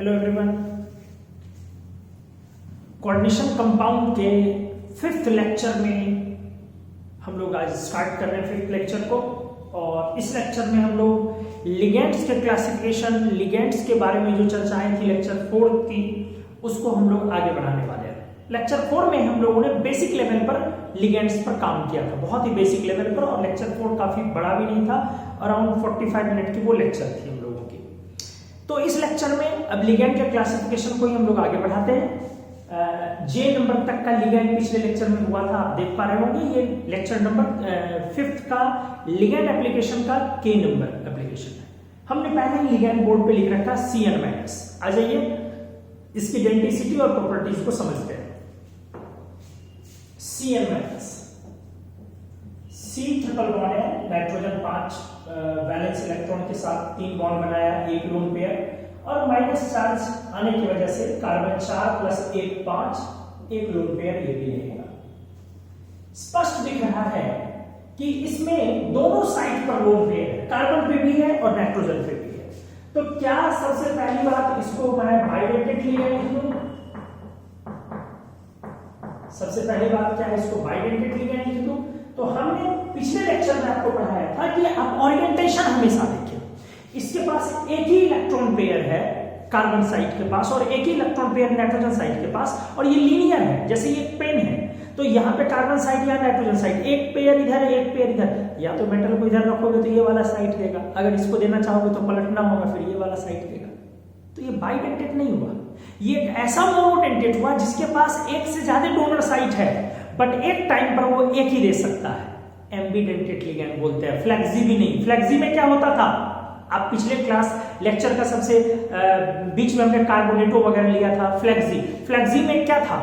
Hello everyone. Coordination compound के 5th lecture में हम लोग आज स्टार्ट कर रहे हैं 5th लेक्चर को। और इस लेक्चर में हम लोग लिगेंड्स के क्लासिफिकेशन, लिगेंड्स के बारे में जो चर्चाएं थी लेक्चर 4 की, उसको हम लोग आगे बढ़ाने वाले हैं। लेक्चर 4 में हम लोगों ने बेसिक लेवल पर लिगेंड्स पर काम किया था, बहुत ही बेसिक लेवल पर, और लेक्चर 4 काफी बड़ा भी नहीं था, अराउंड 45 मिनट की वो लेक्चर थी हम लोगों की। तो इस लेक्चर में अब लिगेंड के क्लासिफिकेशन को ही हम लोग आगे बढ़ाते हैं। जे नंबर तक का लिगेंड पिछले लेक्चर में हुआ था, आप देख पा रहे होंगे। ये लेक्चर नंबर 5th का लिगेंड एप्लीकेशन का के नंबर एप्लीकेशन है। हमने पहले ही लिगेंड बोर्ड पे लिख रखा CN-। आ जाइए इसकी आइडेंटिटी और प्रॉपर्टीज को समझते हैं। CN-, C ट्रिपल बॉन्ड है, नाइट्रोजन 5 वैलेंस इलेक्ट्रॉन के साथ 3 बॉन्ड बनाया, एक लोन पेयर, और माइनस चार्ज आने की वजह से कार्बन 4 + 1 5, एक लोन पेयर ये भी रहेगा। स्पष्ट दिख रहा है कि इसमें दोनों साइड पर लोन पेयर है, कार्बन पे भी है और नाइट्रोजन पे भी है। तो क्या सबसे पहली बात इसको मैं बाइडेंटेड लिगेंड लिख दूं? सबसे पहली बात क्या है, इसको बाइडेंटेड लिगेंड लिख दूं? तो हमने पिछले लेक्चर में आपको पढ़ाया था कि आप ओरिएंटेशन हमेशा देखें। इसके पास एक ही इलेक्ट्रॉन पेयर है कार्बन साइड के पास और एक ही इलेक्ट्रॉन पेयर नाइट्रोजन साइड के पास, और ये लीनियर है, जैसे ये पेन है। तो यहाँ पे कार्बन साइड या नाइट्रोजन साइड, एक पेयर इधर है एक पेयर इधर, या तो मेटल को इधर रखोगे तो ये वाला साइड देगा, अगर इसको देना चाहोगे तो पलटना होगा, फिर ये वाला साइड देगा। तो ये बाइडेंटेड नहीं हुआ, ये एक ऐसा मोनोडेंटेड हुआ जिसके पास एक से ज्यादा डोनर साइट है, बट एक टाइम पर वो एक ही दे सकता है। एम्बीडेंटेड लिगेंड बोलते हैं। फ्लेक्सी भी नहीं। फ्लेक्सी में क्या होता था, आप पिछले क्लास लेक्चर का सबसे बीच में हमने कार्बोनेटो वगैरह लिया था। फ्लेक्सी में क्या था,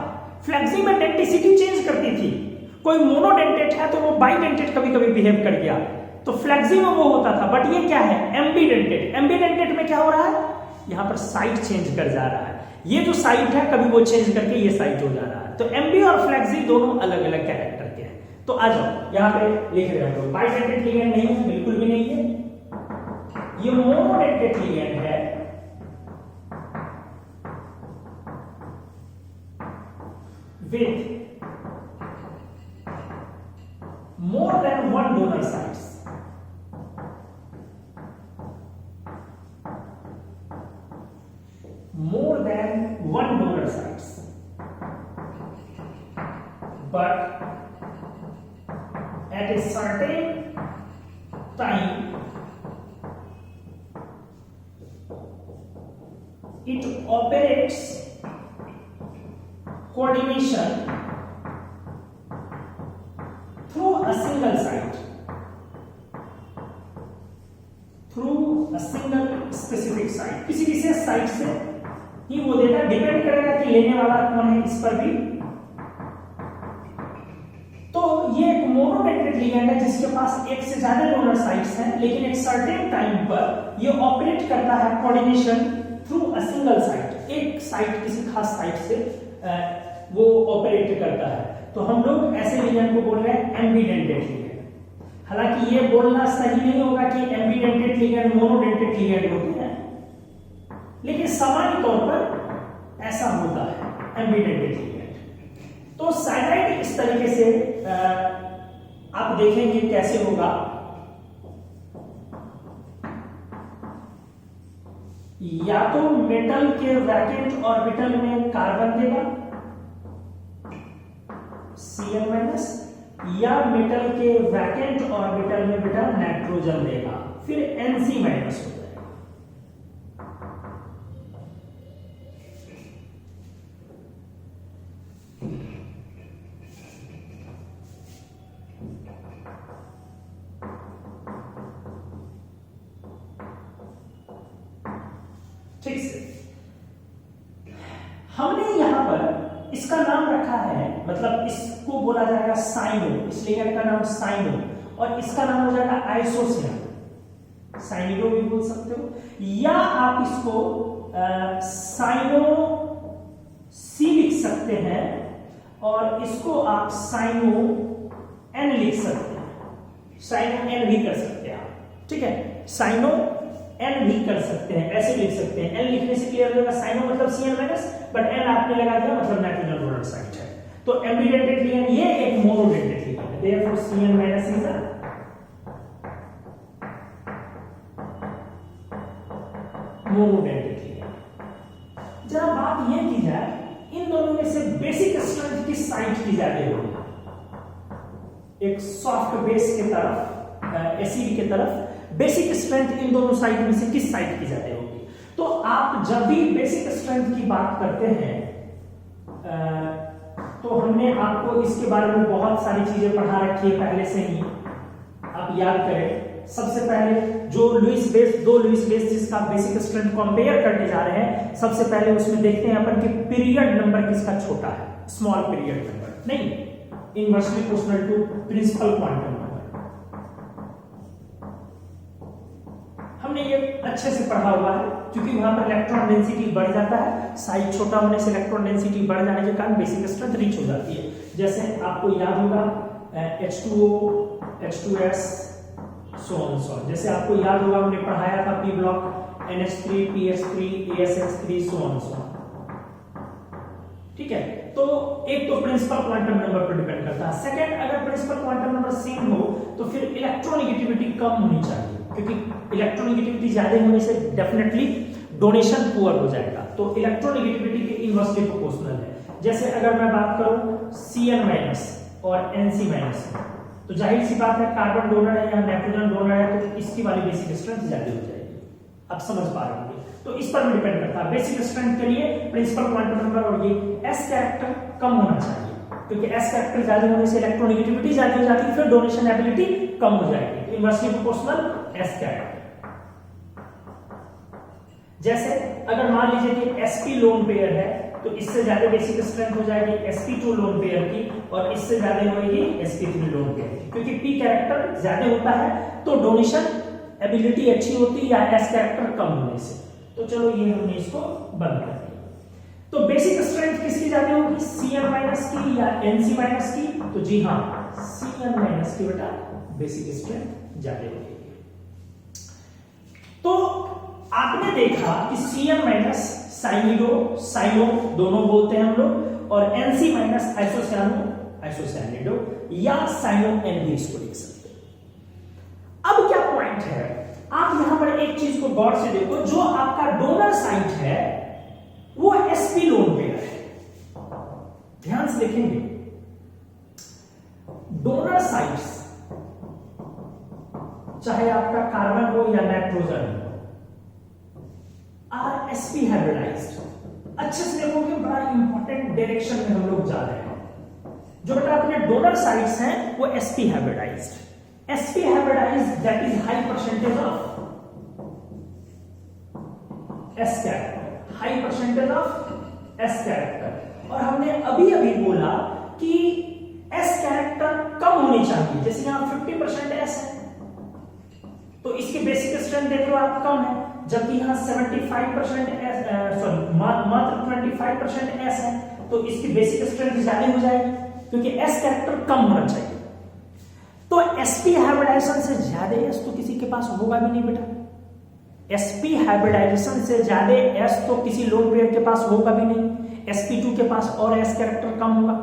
फ्लेक्सी में डेंटिसिटी चेंज करती थी। कोई मोनोडेंटेट है तो वो बाइडेंटेट कभी कभी बिहेव कर गया, तो फ्लेक्सी में वो होता था। बट ये क्या है, एम्बीडेंटेट। एम्बीडेंटेट में क्या हो रहा है, यहाँ पर साइट चेंज कर जा रहा है। ये जो साइट है कभी वो चेंज करके ये साइट हो जा रहा है। तो एम्बी और फ्लेक्सी दोनों अलग अलग कैरेक्टर के हैं। तो आ जाओ यहाँ पे लिख रहे हो, बाइडेंटेड लिगेंड नहीं है, बिल्कुल भी नहीं है। ये मोनोडेंटेड लिगेंड है, with more than 1 donor sites. More than 1 donor sites, but at a certain time it operates coordination through a single site, through a single specific site, किसी विशेष साइट से ही वो देता। डिपेंड करेगा कि लेने वाला कौन है इस पर भी। तो ये एक मोनोडेंटेड लिगेंड है जिसके पास एक से ज्यादा डोनर साइट्स हैं, लेकिन एक सर्टेन टाइम पर ये ऑपरेट करता है coordination through a single site. एक साइट, किसी खास साइट से वो ऑपरेट करता है। तो हम लोग ऐसे लिगेंड को बोल रहे हैं एम्बीडेंटेड लिगेंड। हालांकि ये बोलना सही नहीं होगा कि एम्बीडेंटेड लिगेंड मोनोडेंटेड लिगेंड होते हैं, लेकिन सामान्य तौर पर ऐसा होता है एम्बीडेंटेड लिगेंड। तो साइनाइड इस तरीके से आप देखेंगे कैसे होगा। या तो मेटल के वैकेंट ऑर्बिटल में कार्बन देगा CN-, या मेटल के वैकेंट ऑर्बिटल में बेटा नाइट्रोजन देगा, फिर NC- हो जाएगा। ठीक से हमने यहां पर इसका नाम रखा है, मतलब इसको बोला जाएगा साइनो, इस लिगेंड का नाम साइनो, और इसका नाम हो जाएगा आइसोसियम। साइनिडो भी बोल सकते हो, या आप इसको साइनो सी लिख सकते हैं, और इसको आप साइनो एन लिख सकते हैं, साइनो एन भी कर सकते हैं आप। ठीक है, साइनो एन भी कर सकते हैं, ऐसे लिख सकते हैं। एन लिखने से क्लियर हो जाएगा, साइनो मतलब Cn माइनस, बट एन आपने लगा दिया मतलब नाइट्रोजन डोनर साइट है। तो एम्बिडेंटेड लिगेंड ये एक मोनोडेंटेड लिगेंड है, therefore Cn minus is a monodentate ligand. जरा बात ये की जाए, इन दोनों में से बेसिक स्ट्रेंथ किस साइट की ज्यादा होगी? एक सॉफ्ट बेस के तरफ, एसिड के तरफ बेसिक स्ट्रेंथ इन दोनों साइड में से किस साइड की ज्यादा होगी? तो आप जब भी बेसिक स्ट्रेंथ की बात करते हैं तो हमने आपको इसके बारे में बहुत सारी चीजें पढ़ा रखी है पहले से ही, आप याद करें। सबसे पहले जो लुईस बेस, दो लुईस बेस जिसका बेसिक स्ट्रेंथ कंपेयर करने जा रहे हैं, सबसे पहले उसमें देखते हैं अपन कि पीरियड नंबर किसका छोटा है, स्मॉल पीरियड नंबर नहीं, inversely proportional to principal quantum number. हमने ये अच्छे से पढ़ा हुआ है, क्योंकि वहां पर इलेक्ट्रॉन डेंसिटी बढ़ जाता है, साइज छोटा होने से इलेक्ट्रॉन डेंसिटी बढ़ जाने के कारण बेसिक स्ट्रेंथ रीच हो जाती है। जैसे आपको याद होगा H2O, H2S, so on so on। जैसे आपको याद होगा हमने पढ़ाया था P block, NH3, PH3, ASH3, so on so on। ठीक है, तो एक तो प्रिंसिपल क्वांटम नंबर पर डिपेंड करता है। सेकंड, अगर प्रिंसिपल क्वांटम नंबर सेम हो तो फिर इलेक्ट्रोनेगेटिविटी कम होनी चाहिए, क्योंकि इलेक्ट्रोनेगेटिविटी ज्यादा होने से डेफिनेटली डोनेशन पुअर हो जाएगा। तो इलेक्ट्रोनेगेटिविटी के इनवर्सली प्रोपोर्शनल है। जैसे अगर मैं बात करूं Cn माइनस और Nc माइनस, तो जाहिर सी बात है कार्बन डोनर है या नाइट्रोजन डोनर है, तो इसकी वाली बेसिक स्ट्रेंथ ज्यादा हो जाएगी। आप समझ पा रहे होंगे, तो इस पर भी डिपेंड करता है। बेसिक स्ट्रेंथ के लिए प्रिंसिपल क्वांटम नंबर और ये S कैरेक्टर कम होना चाहिए, क्योंकि S कैरेक्टर ज्यादा होने से इलेक्ट्रोनेगेटिविटी ज्यादा हो जाती है, फिर डोनेशन एबिलिटी कम हो जाएगी। Inversely proportional S character. जैसे अगर मान लीजिए कि sp लोन पेयर है, तो इससे ज्यादा बेसिक स्ट्रेंथ हो जाएगी sp2 लोन पेयर की, और इससे ज्यादा होगी sp3 लोन पेयर की, क्योंकि p कैरेक्टर ज्यादा होता है तो डोनेशन एबिलिटी अच्छी होती है, या s कैरेक्टर कम होने से। तो चलो ये हमने इसको बंद कर दिया। तो बेसिक स्ट्रेंथ किसकी ज्यादा होगी, Cn माइनस की या Nc माइनस की? तो जी हाँ, Cn माइनस की बेटा बेसिक स्ट्रेंथ ज्यादा होगी। तो आपने देखा कि Cn माइनस साइनिडो, साइनो दोनों बोलते हैं हम लोग, और Nc माइनस आइसोसाइनो, आइसोसाइनिडो या साइनो एन भी इसको लिख सकते हैं। अब क्या पॉइंट है, आप यहां पर एक चीज को गौर से देखो, जो आपका डोनर साइट है वो sp लोन पेयर है। ध्यान से देखेंगे, डोनर साइट्स चाहे आपका कार्बन हो या नाइट्रोजन हो, आर sp हाइब्रिडाइज्ड। अच्छे से देखोगे, बड़ा इंपॉर्टेंट डायरेक्शन में हम लोग जा रहे हैं। जो बेटा अपने डोनर साइट्स हैं वो sp hybridized. sp hybridized that is high percentage of s character, high percentage of s character. और हमने अभी अभी बोला कि s कैरेक्टर कम होनी चाहिए, जैसे यहां 50% s है तो इसकी बेसिक स्ट्रेंथ देख लो आप कम है, जबकि यहां 75% मात्र 25% s है, तो इसकी बेसिक स्ट्रेंथ ज्यादा हो जाएगी, क्योंकि s कैरेक्टर कम होना चाहिए। तो sp हाइब्रिडाइजेशन से ज्यादा s तो किसी के पास होगा भी नहीं बेटा। sp हाइब्रिडाइजेशन से ज्यादा s तो किसी लोन पेयर के पास होगा भी नहीं। sp2 के पास और s कैरेक्टर कम होगा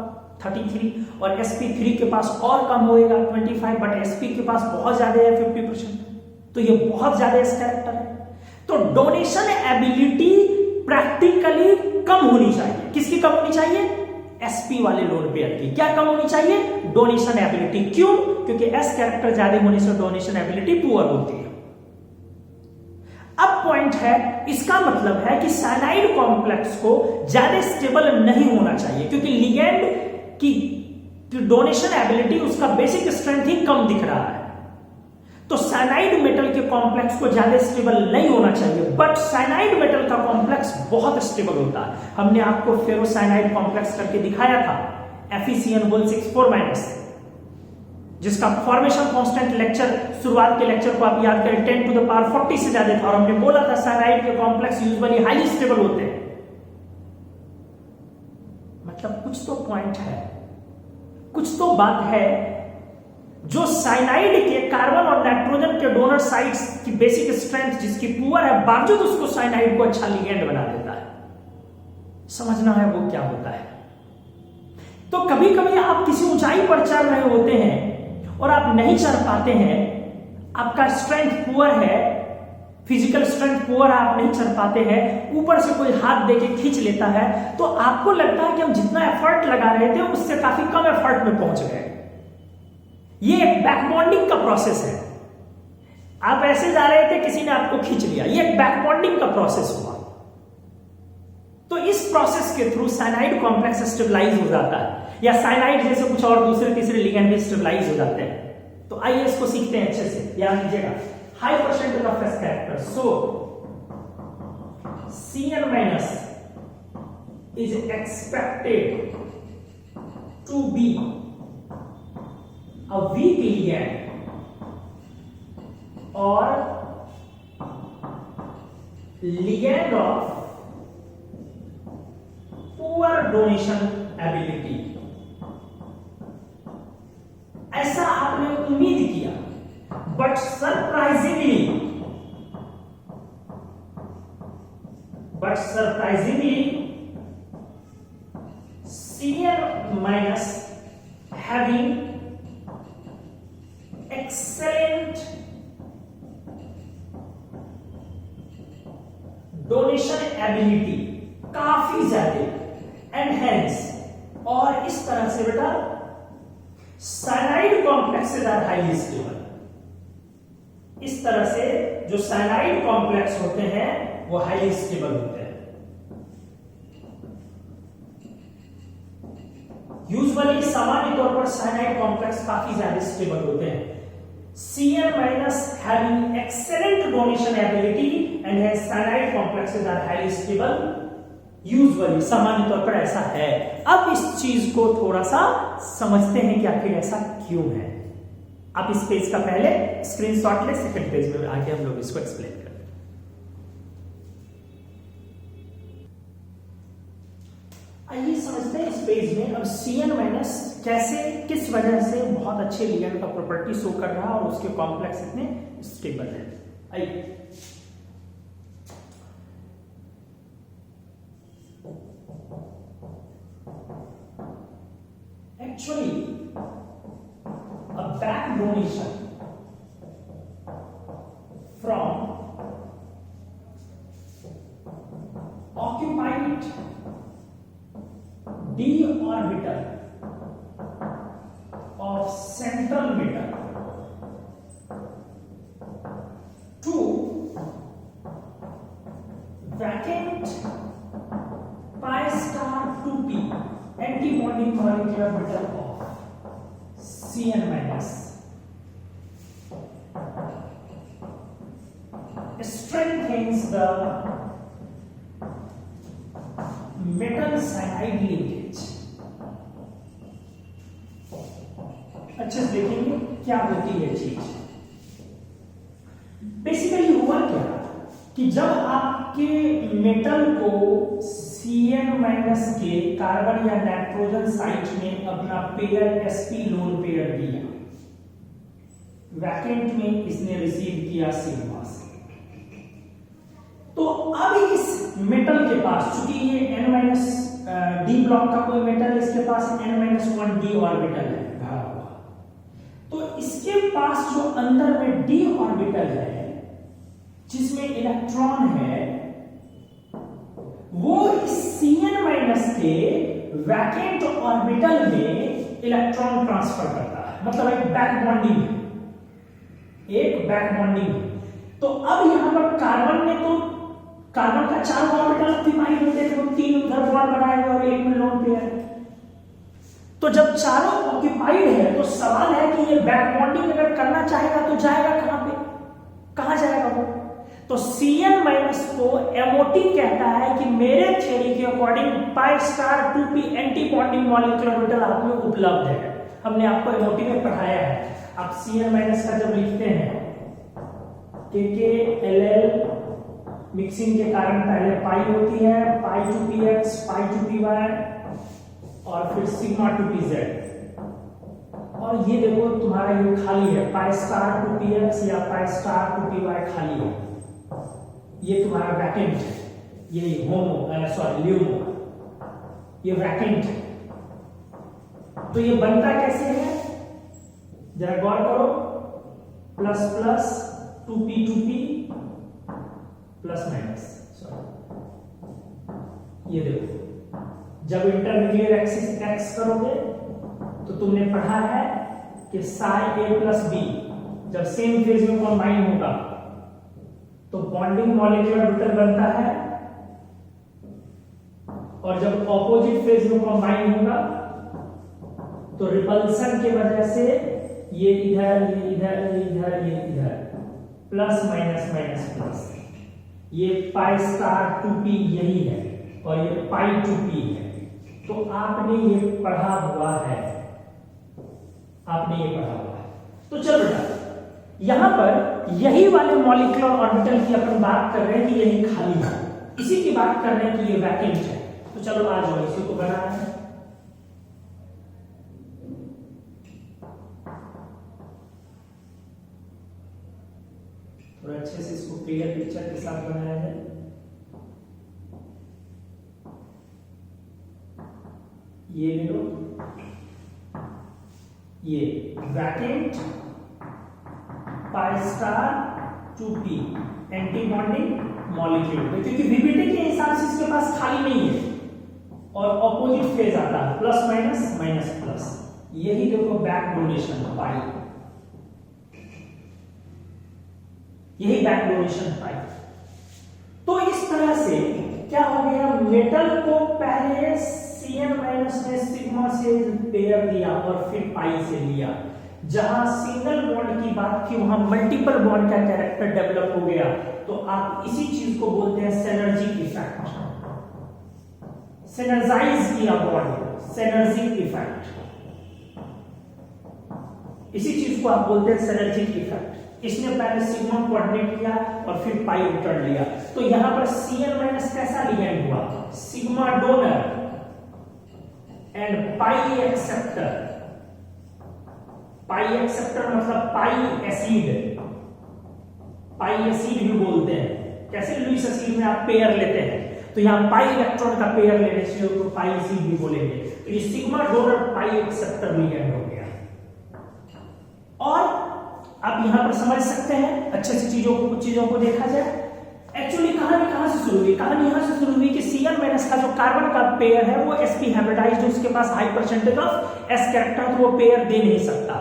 33, और sp3 के पास और कम होएगा 25, बट sp के पास बहुत ज्यादा है 50%, तो ये बहुत ज्यादा s कैरेक्टर है। तो डोनेशन एबिलिटी प्रैक्टिकली कम होनी चाहिए। किसकी कम होनी चाहिए? sp वाले लोन पेयर की। क्या कम होनी चाहिए? Donation ability. क्यों? क्योंकि s कैरेक्टर ज्यादा होने से डोनेशन एबिलिटी पुअर होती है। अब पॉइंट है, इसका मतलब है कि साइनाइड कॉम्प्लेक्स को ज्यादा स्टेबल नहीं होना चाहिए, क्योंकि लिगेंड की डोनेशन एबिलिटी, उसका बेसिक स्ट्रेंथ ही कम दिख रहा है। तो साइनाइड मेटल के कॉम्प्लेक्स को ज्यादा स्टेबल नहीं होना चाहिए, बट साइनाइड मेटल का कॉम्प्लेक्स बहुत स्टेबल होता है। हमने आपको फेरोसाइनाइड कॉम्प्लेक्स करके दिखाया था, FeCN164-, जिसका फॉर्मेशन कांस्टेंट लेक्चर, शुरुआत के लेक्चर को आप याद करें, 10⁻40 से ज्यादा था, और हमने बोला था साइनाइड के कॉम्प्लेक्स यूजुअली हाईली स्टेबल होते हैं। मतलब कुछ तो पॉइंट है, कुछ तो बात है जो साइनाइड के कार्बन और नाइट्रोजन के डोनर साइट्स की बेसिक स्ट्रेंथ जिसकी पुअर है, बावजूद उसको साइनाइड को अच्छा लिगेंड बना देता है। समझना है वो क्या होता है। तो कभी कभी आप किसी ऊंचाई पर चढ़ रहे होते हैं और आप नहीं चढ़ पाते हैं, आपका स्ट्रेंथ पुअर है, फिजिकल स्ट्रेंथ पुअर है, आप नहीं चढ़ पाते हैं, ऊपर से कोई हाथ देके खींच लेता है, तो आपको लगता है कि हम जितना एफर्ट लगा रहे थे उससे काफी कम एफर्ट में पहुंच गए। ये एक बैकबॉन्डिंग का प्रोसेस है। आप ऐसे जा रहे थे, किसी ने आपको खींच लिया, ये एक बैकबॉन्डिंग का प्रोसेस हुआ। तो इस प्रोसेस के थ्रू साइनाइड कॉम्प्लेक्स स्टेबलाइज हो जाता है, या साइनाइड जैसे कुछ और दूसरे तीसरे लिगेंड भी स्टेबलाइज हो जाते हैं। तो आइए इसको सीखते हैं अच्छे से। याद कीजिएगा, high percentage of S character, so Cn- is expected to be a weak ligand or ligand of poor donation ability। ऐसा आपने उम्मीद किया, but surprisingly Cn- having excellent donation ability, काफी ज्यादा, एंड हेंस, और इस तरह से बेटा cyanide complexes are highly stable. इस तरह से जो साइनाइड कॉम्प्लेक्स होते हैं वो हाईली स्टेबल होते हैं। यूजुअली सामान्य तौर पर साइनाइड कॉम्प्लेक्स काफी ज्यादा स्टेबल होते हैं। Cn- having excellent donation ability and hence cyanide complexes are highly stable। Usually सामान्य तौर पर ऐसा है। अब इस चीज को थोड़ा सा समझते हैं कि आखिर ऐसा क्यों है। आप इस पेज का पहले स्क्रीनशॉट ले, सेकंड पेज में आगे हम लोग इसको एक्सप्लेन करें। आइए समझते हैं इस पेज में अब Cn- कैसे, किस वजह से बहुत अच्छे लिगेंड का प्रॉपर्टी शो कर रहा है और उसके कॉम्प्लेक्स इतने स्टेबल है। आइए actually a back donation from occupied d orbital of central metal to vacant pi star 2p anti-bonding molecular metal of Cn-, strengthens the metal cyanide linkage। अच्छे से देखेंगे क्या होती है चीज। बेसिकली हुआ क्या कि जब आपके मेटल को Cn- के कार्बन या नाइट्रोजन साइट में अपना पेयर sp लोन पेयर दिया, वैकेंट में इसने रिसीव किया सिग्मा से, तो अब इस मेटल के पास, चूंकि ये n-d ब्लॉक का कोई मेटल है, इसके पास n-1d ऑर्बिटल है भरा हुआ, तो इसके पास जो अंदर में d ऑर्बिटल है जिसमें इलेक्ट्रॉन है, वो इस Cn- के वैकेंट ऑर्बिटल में इलेक्ट्रॉन ट्रांसफर करता है। मतलब एक बैक बॉन्डिंग है, एक बैक बॉन्डिंग है। तो अब यहां पर कार्बन ने तो कार्बन का चारों ऑर्बिटल ऑक्यूपाइड होते थे, 3 उधर बॉन्ड बनाए हुए और 1 में लोन पेयर। तो जब चारों ऑक्यूपाइड है तो सवाल है कि ये बैक बॉन्डिंग अगर करना चाहेगा तो जाएगा कहां पे, कहां जाएगा वो? तो Cn- को MOT कहता है कि मेरे थ्योरी के according pi star 2p anti bonding molecular orbital आप में उपलब्ध है। हमने आपको MOT में पढ़ाया है। आप Cn- का जब लिखते हैं KKLL मिक्सिंग के कारण पहले पाई होती है, पाई 2px, पाई 2py और फिर सिग्मा 2pz। और ये देखो तुम्हारा ये खाली है, पाई स्टार 2px या पाई स्टार 2py खाली है, ये तुम्हारा वैकेंट है, ये ल्यूमो, ये वैकेंट है। तो ये बनता कैसे है जरा गौर करो, plus plus 2p plus minus, ये देखो जब इंटरमीडिएट एक्सिस एक्स करोगे तो तुमने पढ़ा है कि साई ए प्लस बी जब सेम फेज में कंबाइन होगा तो बॉन्डिंग मॉलिक्यूलर ऑर्बिटल बनता है, और जब ऑपोजिट फेज में कंबाइन होगा तो रिपल्सन की वजह से ये इधर, ये इधर, ये इधर, ये इधर, प्लस माइनस माइनस प्लस, ये पाई स्टार 2p यही है और ये पाई 2p है। तो आपने ये पढ़ा हुआ है, आपने ये पढ़ा हुआ है। तो चलो बेटा यहां पर यही वाले मॉलिक्यूलर ऑर्बिटल की अपन बात कर रहे हैं कि यही खाली है, इसी की बात कर रहे हैं कि ये वैकेंट है। तो चलो आ जाओ, इसी को बनाना है। थोड़ा अच्छे से इसको क्लियर पिक्चर के साथ बनाया है। ये ले लो, ये vacant pi star 2p anti bonding molecule, क्योंकि वीबीटी के हिसाब से इसके पास खाली नहीं है और ऑपोजिट फेज आता है, प्लस माइनस माइनस प्लस, यही देखो बैक डोनेशन पाई, यही बैक डोनेशन पाई। तो इस तरह से क्या हो गया, मेटल को पहले Cn माइनस ने सिग्मा से पेयर दिया और फिर पाई से लिया। जहां सिंगल बॉन्ड की बात थी वहां मल्टीपल बॉन्ड का कैरेक्टर डेवलप हो गया। तो आप इसी चीज को बोलते हैं सिनर्जिक इफेक्ट, सिनर्जाइज किया बॉन्ड, सिनर्जिक इफेक्ट, इसी चीज को आप बोलते हैं सिनर्जिक इफेक्ट। इसने पहले सिग्मा कोऑर्डिनेट किया और फिर पाई रिटर्न लिया। तो यहां पर Cn माइनस कैसा लिगेंड हुआ, sigma donor and pi acceptor. Pi acceptor मतलब पाई एसिड, पाई एसिड भी बोलते हैं। कैसे लुईस एसिड में आप पेयर लेते हैं, तो यहां पाई इलेक्ट्रॉन का पेयर लेने से तो पाई एसिड भी बोलेंगे। तो ये sigma donor pi acceptor ligand हो गया। और आप यहां पर समझ सकते हैं अच्छे से चीजों को, कुछ चीजों को देखा जाए। एक्चुअली कहानी कहां से शुरू हुई, कहानी यहां से शुरू हुई कि Cn माइनस का जो कार्बन का पेयर है वो sp हाइब्रिडाइज्ड, उसके पास high percentage of s character, तो वो पेयर दे नहीं सकता,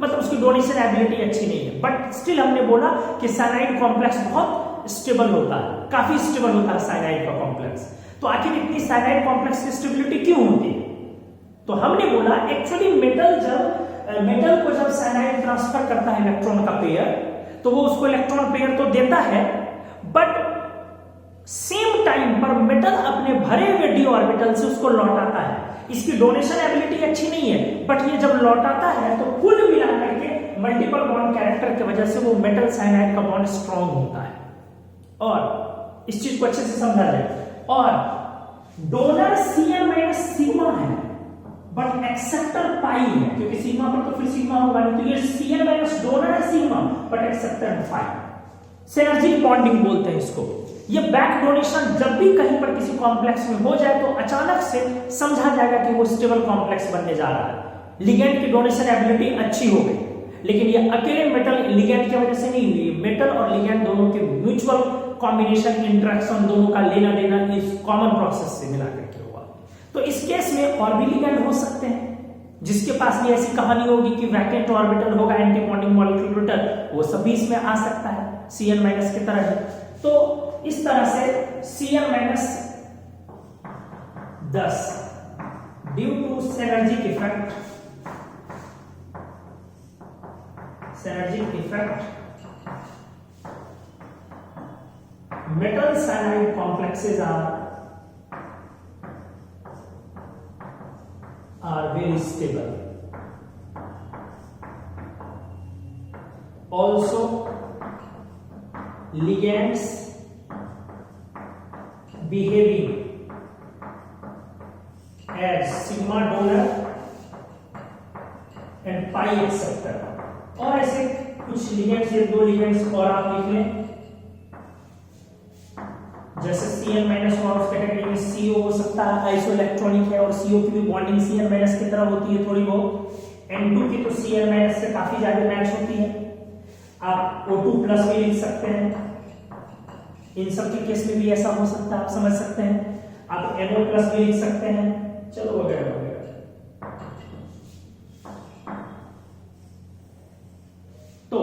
मतलब उसकी डोनेशन एबिलिटी अच्छी नहीं है। बट स्टिल हमने बोला कि साइनाइड कॉम्प्लेक्स बहुत स्टेबल होता है, काफी स्टेबल होता है साइनाइड का कॉम्प्लेक्स। तो आखिर इतनी साइनाइड कॉम्प्लेक्स की स्टेबिलिटी क्यों होती है, तो हमने बोला एक्चुअली मेटल को जब साइनाइड ट्रांसफर करता है इलेक्ट्रॉन का पेयर, तो वो उसको इलेक्ट्रॉन पेयर तो देता है, बट सेम टाइम पर मेटल अपने भरे हुए डी ऑर्बिटल से उसको लौटाता है। इसकी डोनेशन एबिलिटी अच्छी नहीं है, बट ये जब लौटाता है तो कुल मिलाकर के मल्टीपल बॉन्ड कैरेक्टर की वजह से वो मेटल साइनाइड का बॉन्ड स्ट्रॉन्ग होता है। और इस चीज को अच्छे से समझा जाए। और डोनर Cn माइनस सिग्मा है, बट एक्सेप्टर पाई है, क्योंकि सिग्मा पर तो फिर सिग्मा होगा नहीं, तो ये Cn माइनस डोनर है sigma, but acceptor pi. Synergic bonding बोलते हैं इसको। ये बैक डोनेशन जब भी कहीं पर किसी कॉम्प्लेक्स में हो जाए तो अचानक से समझा जाएगा कि वो स्टेबल कॉम्प्लेक्स बनने जा रहा है, लिगेंड की डोनेशन एबिलिटी अच्छी हो गई। लेकिन ये अकेले मेटल लिगेंड की वजह से नहीं हुई, मेटल और लिगेंड दोनों के म्यूचुअल कॉम्बिनेशन, इंटरेक्शन, दोनों का लेना देना इस कॉमन प्रोसेस से मिलाकर के हुआ। तो इस केस में और भी लिगेंड हो सकते हैं जिसके पास भी ऐसी कहानी होगी कि वैकेंट ऑर्बिटल होगा, एंटी बॉन्डिंग मॉलिक्यूलर ऑर्बिटल, वो सभी इसमें आ सकता है Cn माइनस की तरह है। तो इस तरह से Cn minus 10 due to synergic effect, metal cyanide complexes are very stable. Also, ligands behaving as sigma donor and pi pi acceptor. और ऐसे कुछ लिगेंड्स, ये 2 लिगेंड्स और आप लिख लें, जैसे Cn- और उस कैटेगरी में CO हो सकता है, आइसोइलेक्ट्रॉनिक है, और CO की भी बॉन्डिंग Cn- की तरह होती है थोड़ी बहुत। N2 की तो Cn- से काफी ज्यादा मैच होती है। आप O2+ भी लिख सकते हैं, इन सब के केस में भी ऐसा हो सकता है, आप समझ सकते हैं। आप NO+ भी लिख सकते हैं, चलो वगैरह वगैरह। तो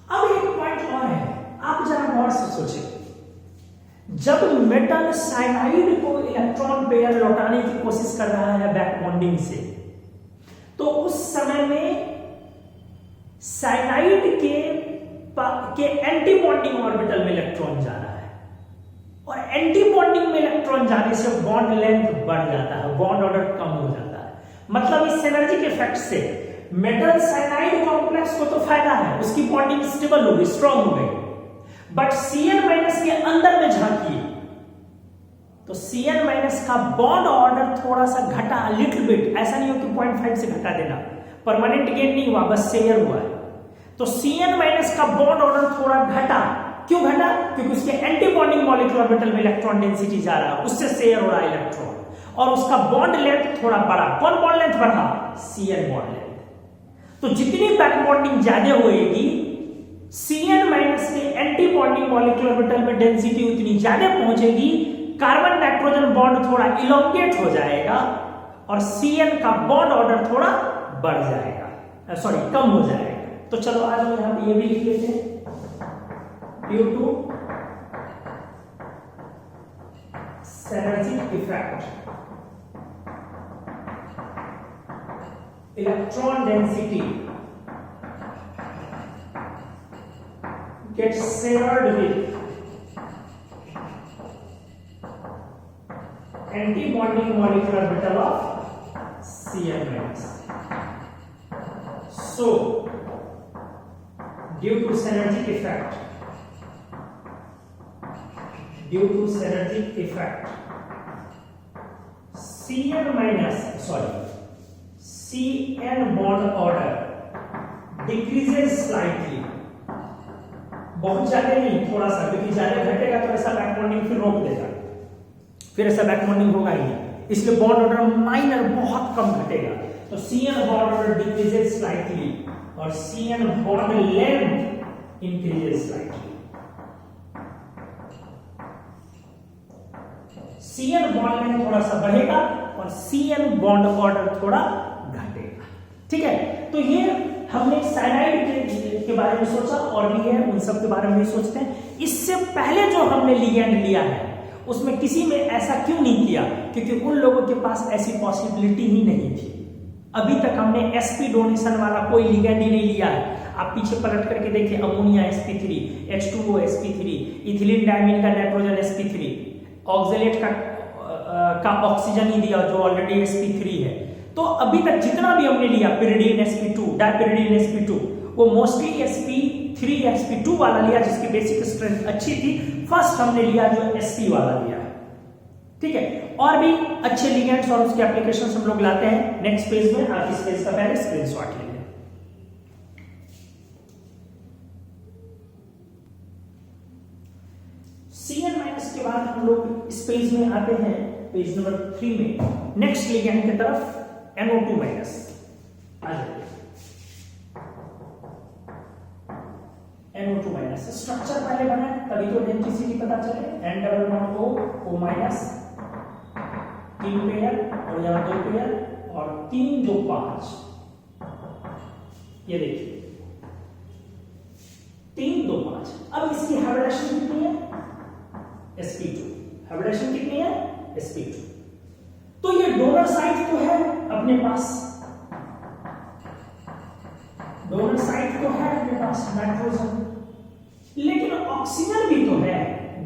अब एक पॉइंट और है, आप जरा गौर से सोचें, जब मेटल साइनाइड को इलेक्ट्रॉन पेयर लौटाने की कोशिश कर रहा है बैक बॉन्डिंग से, तो उस समय में साइनाइड के एंटी बॉन्डिंग ऑर्बिटल में इलेक्ट्रॉन जा रहा है, और एंटी बॉन्डिंग में इलेक्ट्रॉन जाने से बॉन्ड लेंथ बढ़ जाता है, बॉन्ड ऑर्डर कम हो जाता है। मतलब इस सिनर्जिक इफेक्ट से मेटल साइनाइड कॉम्प्लेक्स को तो फायदा है, उसकी बॉन्डिंग स्टेबल होगी, स्ट्रांग हो गई। बट Cn- के अंदर में झांकिए तो Cn- का बॉन्ड ऑर्डर थोड़ा सा घटा, लिटिल बिट, ऐसा नहीं हो कि 0.5 से घटा देना, परमानेंट गेन नहीं हुआ, बस शेयर हुआ है। तो Cn- का बॉन्ड ऑर्डर थोड़ा घटा, क्यों घटा? क्योंकि उसके एंटी बॉन्डिंग मॉलिक्यूलर ऑर्बिटल में इलेक्ट्रॉन डेंसिटी जा रहा है, उससे शेयर हो रहा है इलेक्ट्रॉन, और उसका बॉन्ड लेंथ थोड़ा बढ़ा। कौन बॉन्ड लेंथ बढ़ा? Cn bond length. तो जितनी बैक बॉन्डिंग ज्यादा होएगी, Cn- के एंटी बॉन्डिंग मॉलिक्यूलर ऑर्बिटल में डेंसिटी उतनी ज्यादा पहुंचेगी, कार्बन नाइट्रोजन बॉन्ड थोड़ा इलोंगेट हो जाएगा, और Cn का बॉन्ड ऑर्डर थोड़ा बढ़ जाएगा, सॉरी कम हो जाएगा। तो चलो आज हम यहां पे ये भी लिख लेते हैं, due to synergic effect, electron density gets shared with anti-bonding molecular orbital of Cn-. So, due to synergic effect, Cn bond order decreases slightly, बहुत ज्यादा नहीं, थोड़ा सा, क्योंकि ज्यादा घटेगा तो ऐसा बैक बॉन्डिंग फिर रोक देगा, फिर ऐसा बैक बॉन्डिंग होगा ही नहीं, इसलिए बॉन्ड ऑर्डर माइनर बहुत कम घटेगा। तो Cn bond order decreases slightly और Cn bond length increases slightly। Cn bond length थोड़ा सा बढ़ेगा और Cn bond order थोड़ा घटेगा। ठीक है, तो ये हमने साइनाइड के बारे में सोचा, और भी है, उन सब के बारे में भी सोचते हैं। इससे पहले जो हमने लिगैंड लिया है उसमें किसी में ऐसा क्यों नहीं किया? क्योंकि उन लोगों के पास ऐसी पॉसिबिलिटी ही नहीं थी। अभी तक हमने sp डोनेशन वाला कोई लिगैंड ही नहीं लिया है। आप पीछे पलट करके देखिए, ammonia sp3, H2O sp3, ethylene diamine का नाइट्रोजन sp3, ऑक्सलेट का ऑक्सीजन ही दिया जो ऑलरेडी sp3 है। तो अभी तक जितना भी हमने लिया, पिरिडीन sp2, डायपिरिडीन sp2, वो मोस्टली sp3 sp2 वाला लिया जिसकी बेसिक स्ट्रेंथ अच्छी थी। फर्स्ट हमने लिया जो sp वाला लिया है। ठीक है, और भी अच्छे लिगेंड्स और उसके एप्लीकेशंस हम लोग लाते हैं नेक्स्ट पेज में। आप इस पेज का पहले स्क्रीनशॉट ले लें। Cn- के बाद हम लोग इस पेज में आते हैं, पेज नंबर 3 में, नेक्स्ट लिगेंड की तरफ, NO2-। आ जाइए, NO2-। स्ट्रक्चर पहले बना तभी तो डेंसिटी पता चले। N-O-O-, 3 पेयर और यहां 2 पेयर और 3, 2, 5। ये देखिए 3, 2, 5। अब इसकी हाइब्रिडेशन कितनी है? sp2। हाइब्रिडेशन कितनी है? sp2। तो ये डोनर साइट तो है अपने पास, डोनर साइट तो है अपने पास नाइट्रोजन, लेकिन ऑक्सीजन भी तो है।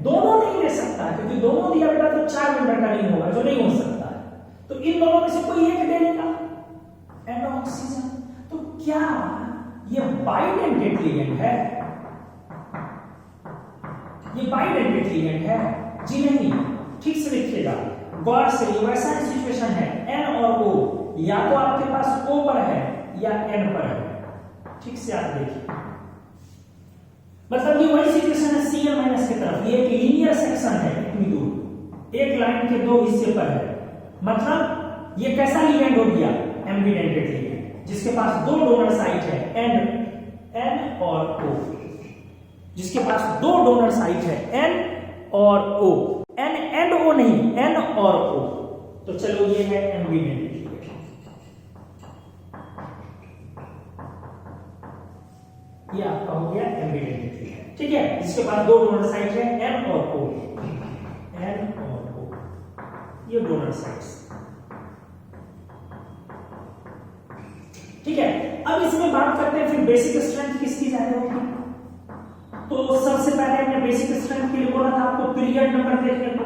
दोनों नहीं ले सकता क्योंकि दोनों दिया बेटा तो 4 मेंबर का नहीं होगा, जो नहीं हो सकता है। तो इन दोनों में से कोई एक दे देगा एंड ऑक्सीजन। तो क्या ये बाइडेंटेड लिगेंड है? ये बाइडेंटेड लिगेंड है? जी नहीं, ठीक से देखिएगा गौर से। ये वैसा सिचुएशन है, N और O, या तो आपके पास O पर है या n पर है? ठीक से आप देखिए, मतलब ये वही सिचुएशन है Cn माइनस की तरफ। ये एक लीनियर सेक्शन है इतनी दूर, एक लाइन के दो हिस्से पर है, मतलब ये कैसा लीगेंड हो गया? एम्बिडेंटेड लीगेंड, जिसके पास दो डोनर साइट है N और O, जिसके पास दो डोनर साइट है N और O, N एंड O नहीं, N और O। तो चलो ये है एम्बिडेंटेड लीगेंड, ये आपका हो गया एम्बिडेंटेड लीगेंड। ठीक है, जिसके पास दो डोनर साइट है N और O, N और O, ये डोनर साइट्स। ठीक है, अब इसमें बात करते हैं फिर बेसिक स्ट्रेंथ किसकी ज्यादा होगी। तो सबसे पहले हमने बेसिक स्ट्रेंथ के लिए बोला था आपको पीरियड नंबर देखने को।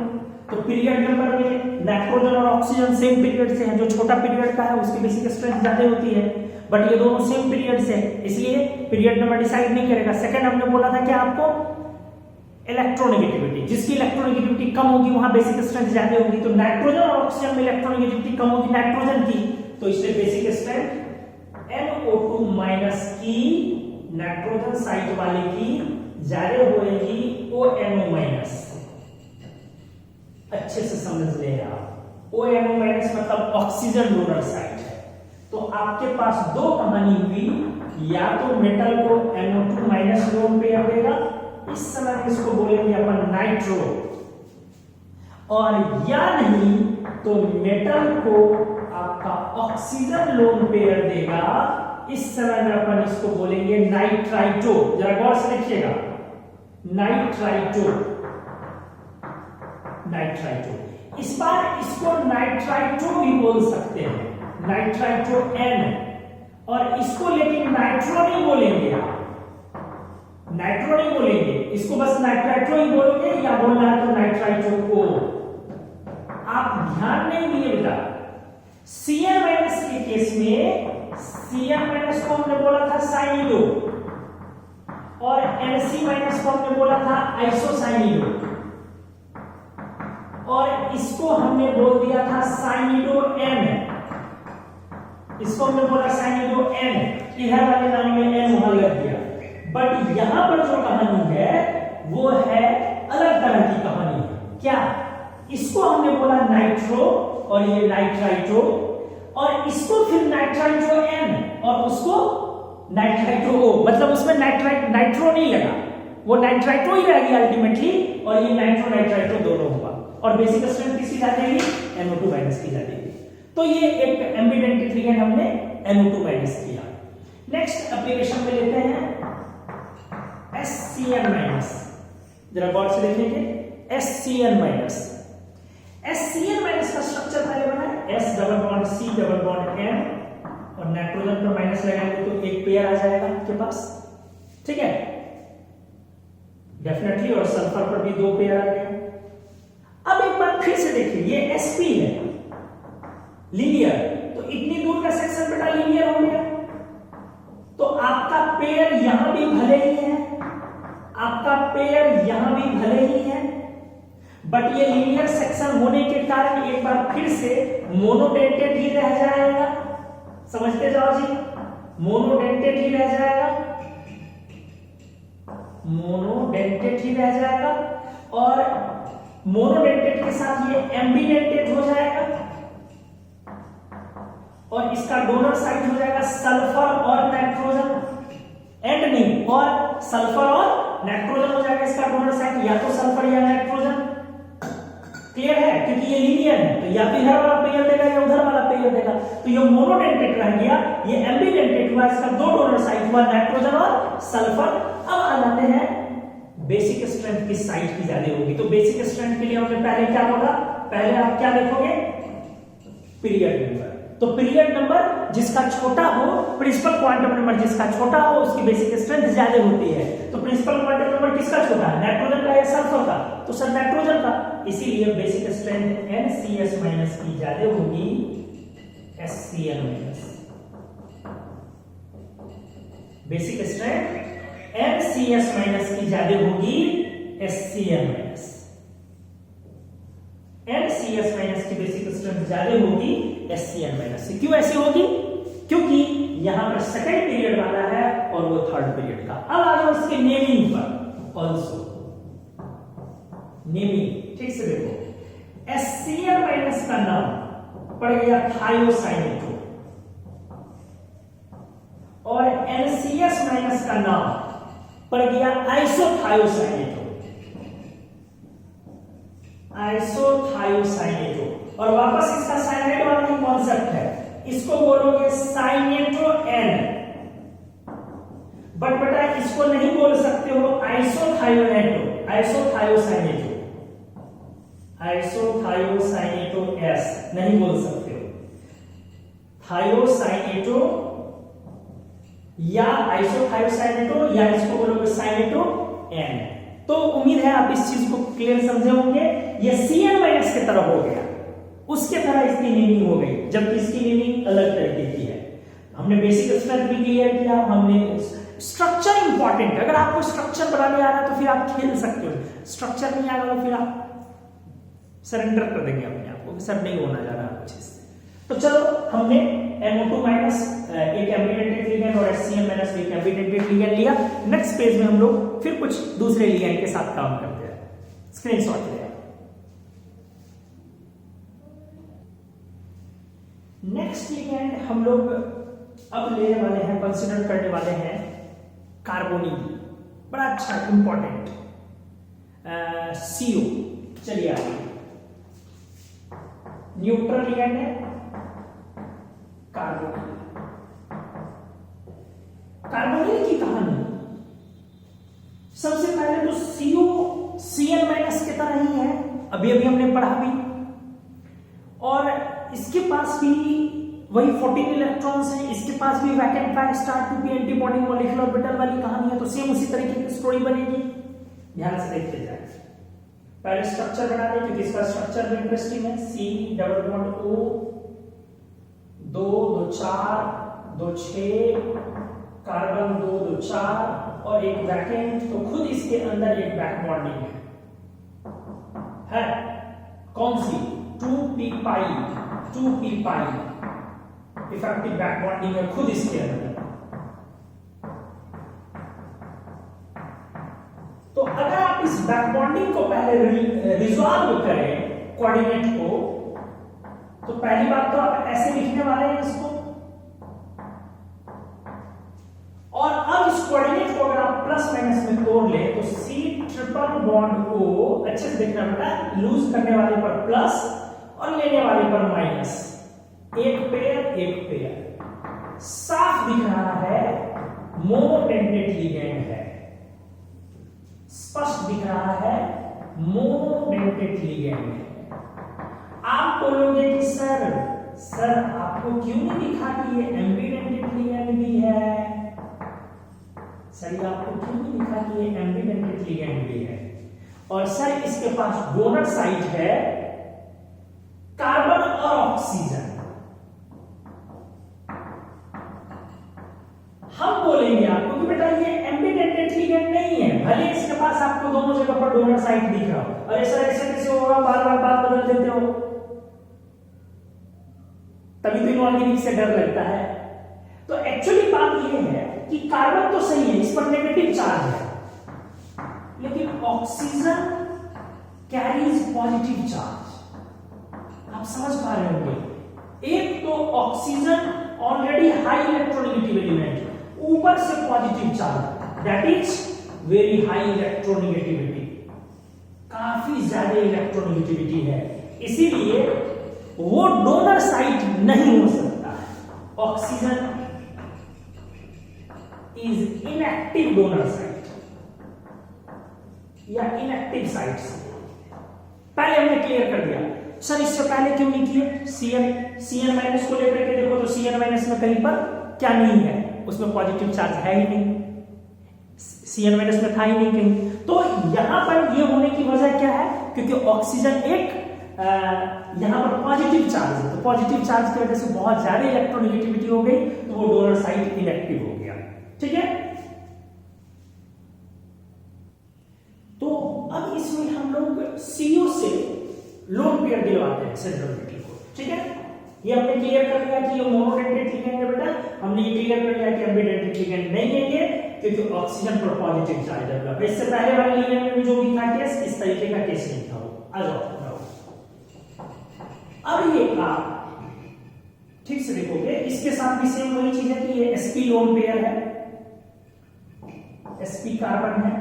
तो पीरियड नंबर में नाइट्रोजन और ऑक्सीजन सेम पीरियड से हैं, जो छोटा पीरियड का है उसकी बेसिक स्ट्रेंथ ज्यादा होती है, बट ये दोनों सेम पीरियड से है, इसलिए पीरियड नंबर डिसाइड नहीं करेगा। सेकंड हमने बोला था कि आपको इलेक्ट्रोनेगेटिविटी, जिसकी इलेक्ट्रोनेगेटिविटी कम होगी वहां बेसिक स्ट्रेंथ ज्यादा होगी। तो नाइट्रोजन और ऑक्सीजन में इलेक्ट्रोनेगेटिविटी कम होगी नाइट्रोजन की, तो इसलिए बेसिक स्ट्रेंथ NO2 माइनस की नाइट्रोजन साइट वाले की ज्यादा होगी ONO माइनस। अच्छे से समझ ले आप, ONO माइनस मतलब ऑक्सीजन डोनर साइट है। तो आपके पास दो कहानी हुई, या तो मेटल को NO2 माइनस लोन पेयर देगा, इस समय इसको बोलेंगे अपन नाइट्रो, और या नहीं तो मेटल को आपका ऑक्सीजन लोन पेयर देगा, इस समय में अपन इसको बोलेंगे नाइट्राइटो। जरा गौर से देखिएगा, नाइट्राइटो, नाइट्राइटो। इस बार इसको नाइट्राइटो भी बोल सकते हैं, नाइट्राइटो N, और इसको लेकिन नाइट्रो नहीं बोलेंगे आप, नाइट्रो नहीं बोलेंगे, इसको बस नाइट्राइटो ही बोलोगे, या बोलना है तो नाइट्राइटो को। आप ध्यान नहीं दिए बेटा, Cn माइनस के केस में Cn माइनस को हमने बोला था साइनिडो, और NC माइनस को हमने बोला था आइसोसाइनिडो, और इसको हमने बोल दिया था साइनिडो N, इसको हमने बोला साइनिडो N, इधर वाले नाम में N वहां लग गया। बट यहां पर जो कहानी है वो है अलग तरह की कहानी है। क्या? इसको हमने बोला नाइट्रो और ये नाइट्राइटो, और इसको फिर नाइट्राइटो N और उसको नाइट्राइटो O, मतलब उसमें नाइट्रो नहीं लगा, वो नाइट्राइटो ही रह गया अल्टीमेटली, और ये नाइट्रो नाइट्राइटो दोनों हुआ। और बेसिक स्ट्रेंथ किसकी जाती है? NO2 माइनस की जाती है। तो ये एक एम्बिडेंटेड लीगेंड हमने NO2 माइनस किया। नेक्स्ट एप्लीकेशन में लेते हैं SCN माइनस, जरा गौर से देखेंगे, SCN माइनस। SCN माइनस का स्ट्रक्चर पहले बना है, S double bond C double bond N, और नाइट्रोजन पर माइनस लगाएंगे तो एक पेयर आ जाएगा आपके पास। ठीक है, डेफिनेटली, और सल्फर पर भी दो पेयर आ गए। अब एक बार फिर से देखिए, ये sp है लीनियर, तो इतनी दूर का सेक्शन बेटा लीनियर हो गया, तो आपका पेयर यहां भी भले ही है, आपका पेयर यहां भी भले ही है, बट ये लीनियर सेक्शन होने के कारण एक बार फिर से मोनोडेंटेड ही रह जाएगा। समझते जाओ जी, मोनोडेंटेड ही रह जाएगा, मोनोडेंटेड ही रह जाएगा, और मोनोडेंटेड के साथ ये एम्बिडेंटेड हो जाएगा, और इसका डोनर साइड हो जाएगा सल्फर और नाइट्रोजन, एंड नहीं, और सल्फर और नाइट्रोजन हो जाएगा इसका डोनर साइड, या तो सल्फर या नाइट्रोजन। क्लियर है? क्योंकि ये लीनियर है, तो या तो इधर वाला पेयर देगा या उधर वाला पेयर देगा, तो ये मोनोडेंटेड रह गया, ये एम्बिडेंटेड हुआ, इसका दो डोनर साइड हुआ नाइट्रोजन और सल्फर। अब आ जाते हैं बेसिक स्ट्रेंथ किस साइड की ज्यादा होगी। तो बेसिक स्ट्रेंथ के लिए हमने पहले क्या बोला, पहले आप क्या देखोगे? Period number. तो पीरियड नंबर जिसका छोटा हो, प्रिंसिपल क्वांटम नंबर जिसका छोटा हो, उसकी बेसिक स्ट्रेंथ ज्यादा होती है। तो प्रिंसिपल क्वांटम नंबर किसका छोटा है? नाइट्रोजन का या सल्फर का? तो सर नाइट्रोजन का, इसीलिए बेसिक स्ट्रेंथ NCS माइनस की ज्यादा होगी SCN minus. Basic strength NCS minus की ज्यादा होगी SCN माइनस। NCS माइनस की बेसिक स्ट्रेंथ ज्यादा होगी SCN माइनस से। क्यों ऐसी होगी? क्योंकि यहां पर सेकंड पीरियड वाला है और वो थर्ड पीरियड का। अब आ जाओ इसके नेमिंग पर। ऑल्सो नेमिंग ठीक से देखो, HCl माइनस का नाम पड़ गया थायोसाइनेटो और NCS माइनस का नाम पड़ गया आइसोथायोसाइनेटो। आइसोथायोसाइनेटो और वापस इसका साइनेट वाला ही कॉन्सेप्ट है, इसको बोलोगे साइनेटो एन, बट बेटा इसको नहीं बोल सकते हो आइसोथायोनेटो, आइसोथायोसाइनेटो, आइसोथायोसाइनेटो एस नहीं बोल सकते हो, थायोसाइनेटो या आइसोथायोसाइनेटो या इसको बोलोगे साइनेटो एन। तो उम्मीद है आप इस चीज को क्लियर समझे होंगे। ये Cl माइनस की तरफ हो गया, उसके तरह इसकी नेमिंग हो गई, जबकि इसकी नेमिंग अलग तरीके की है। हमने बेसिक स्ट्रक्चर भी क्लियर किया, हमने स्ट्रक्चर इंपॉर्टेंट है। अगर आपको स्ट्रक्चर बनाने आ रहा है तो फिर आप खेल सकते हो, स्ट्रक्चर नहीं आ रहा तो फिर आप सरेंडर कर देंगे अपने आप को, सर नहीं होना जा रहा कुछ इससे। तो चलो हमने NO2 माइनस एक एम्बिडेंटेड लिगेंड और HCl माइनस एक एम्बिडेंटेड लिगेंड लिया। नेक्स्ट पेज में हम लोग फिर कुछ दूसरे लिगेंड के साथ काम करते हैं। स्क्रीनशॉट ले नेक्स्ट लिगेंड हम लोग अब लेने वाले हैं, कंसीडर करने वाले हैं कार्बोनिल, बड़ा अच्छा इंपॉर्टेंट CO। चलिए आगे, न्यूट्रल लिगेंड है कार्बोनिल। कार्बोनिल की कहानी सबसे पहले तो CO Cl माइनस की तरह ही है, अभी अभी हमने पढ़ा भी, और इसके पास भी वही 14 इलेक्ट्रॉन्स हैं, इसके पास भी vacant 5 star 2p antibody molecular orbital वाली कहानी है। तो सेम उसी तरीके की स्टोरी बनेगी, ध्यान से देखते जाए। पहले स्ट्रक्चर बना दे क्योंकि इसका स्ट्रक्चर भी इंटरेस्टिंग है। C double bond O 2 2 4 2 6 carbon 2 2 4 और एक वैकेंट, तो खुद इसके अंदर एक बैक बॉन्डिंग है कौन सी 2p पाई इफेक्टिव बैक बॉन्डिंग है खुद इसके अंदर। तो अगर आप इस बैक बॉन्डिंग को पहले रिजॉल्व करें कोऑर्डिनेट को, तो पहली बात तो आप ऐसे लिखने वाले हैं इसको, और अब इस कोऑर्डिनेट को अगर आप प्लस माइनस में तोड़ ले तो C ट्रिपल बॉन्ड O, अच्छे से देखना बेटा, लूज करने वाले पर प्लस और लेने वाले पर माइनस, एक पेयर साफ दिख रहा है मोनोडेंटेड लिगेंड है, स्पष्ट दिख रहा है मोनोडेंटेड लिगेंड है। आप बोलोगे कि सर आपको क्यों नहीं दिखा कि ये एम्बिडेंटेड लिगेंड भी है, सर आपको क्यों नहीं दिखा कि ये एम्बिडेंटेड लिगेंड भी है, और सर इसके पास डोनर साइट है कार्बन और ऑक्सीजन। हम बोलेंगे आपको कि बेटा ये एम्बिडेंटेड लिगेंड नहीं है, भले इसके पास आपको दोनों जगह पर डोनर साइट दिख रहा हो, अरे सर ऐसे कैसे होगा, बार बार बात बदल देते हो, तभी तो इनऑर्गेनिक से डर लगता है। तो एक्चुअली बात ये है कि कार्बन तो सही है, इस पर नेगेटिव चार्ज है, लेकिन ऑक्सीजन कैरीज पॉजिटिव चार्ज। आप समझ पा रहे होंगे, एक तो oxygen already high electronegative element, ऊपर से positive charge, that is very high electronegativity, काफी ज्यादा इलेक्ट्रोनेगेटिविटी है, इसीलिए वो डोनर साइट नहीं हो सकता है। Oxygen is inactive donor site या इनएक्टिव साइट्स, पहले हमने क्लियर कर दिया। सर इससे पहले क्यों नहीं किए, Cl माइनस को लेकर के देखो तो Cl माइनस में कहीं पर क्या नहीं है, उसमें पॉजिटिव चार्ज है ही नहीं, Cl माइनस में था ही नहीं कहीं। तो यहां पर ये होने की वजह क्या है, क्योंकि ऑक्सीजन एक यहां पर पॉजिटिव चार्ज है, तो पॉजिटिव चार्ज की वजह से बहुत ज्यादा इलेक्ट्रोनेगेटिविटी हो गई, तो वो डोनर साइट इनएक्टिव हो गया। ठीक है, तो अब इसमें हम लोग CO से लोन पेयर दिलवाते हैं सेंट्रल मेटल को। ठीक है, ये हमने क्लियर कर लिया कि ये मोनोडेंटेट लिगेंड है बेटा, हमने ये क्लियर कर लिया कि एम्बिडेंटेट लिगेंड नहीं है ये, क्योंकि ऑक्सीजन पर पॉजिटिव चार्ज डेवलप। इससे पहले वाले लिगेंड में जो भी था केस, इस तरीके का केस नहीं था वो। आ जाओ अब ये आप ठीक से देखोगे, इसके साथ भी सेम वही चीज है कि ये sp लोन पेयर है, sp कार्बन है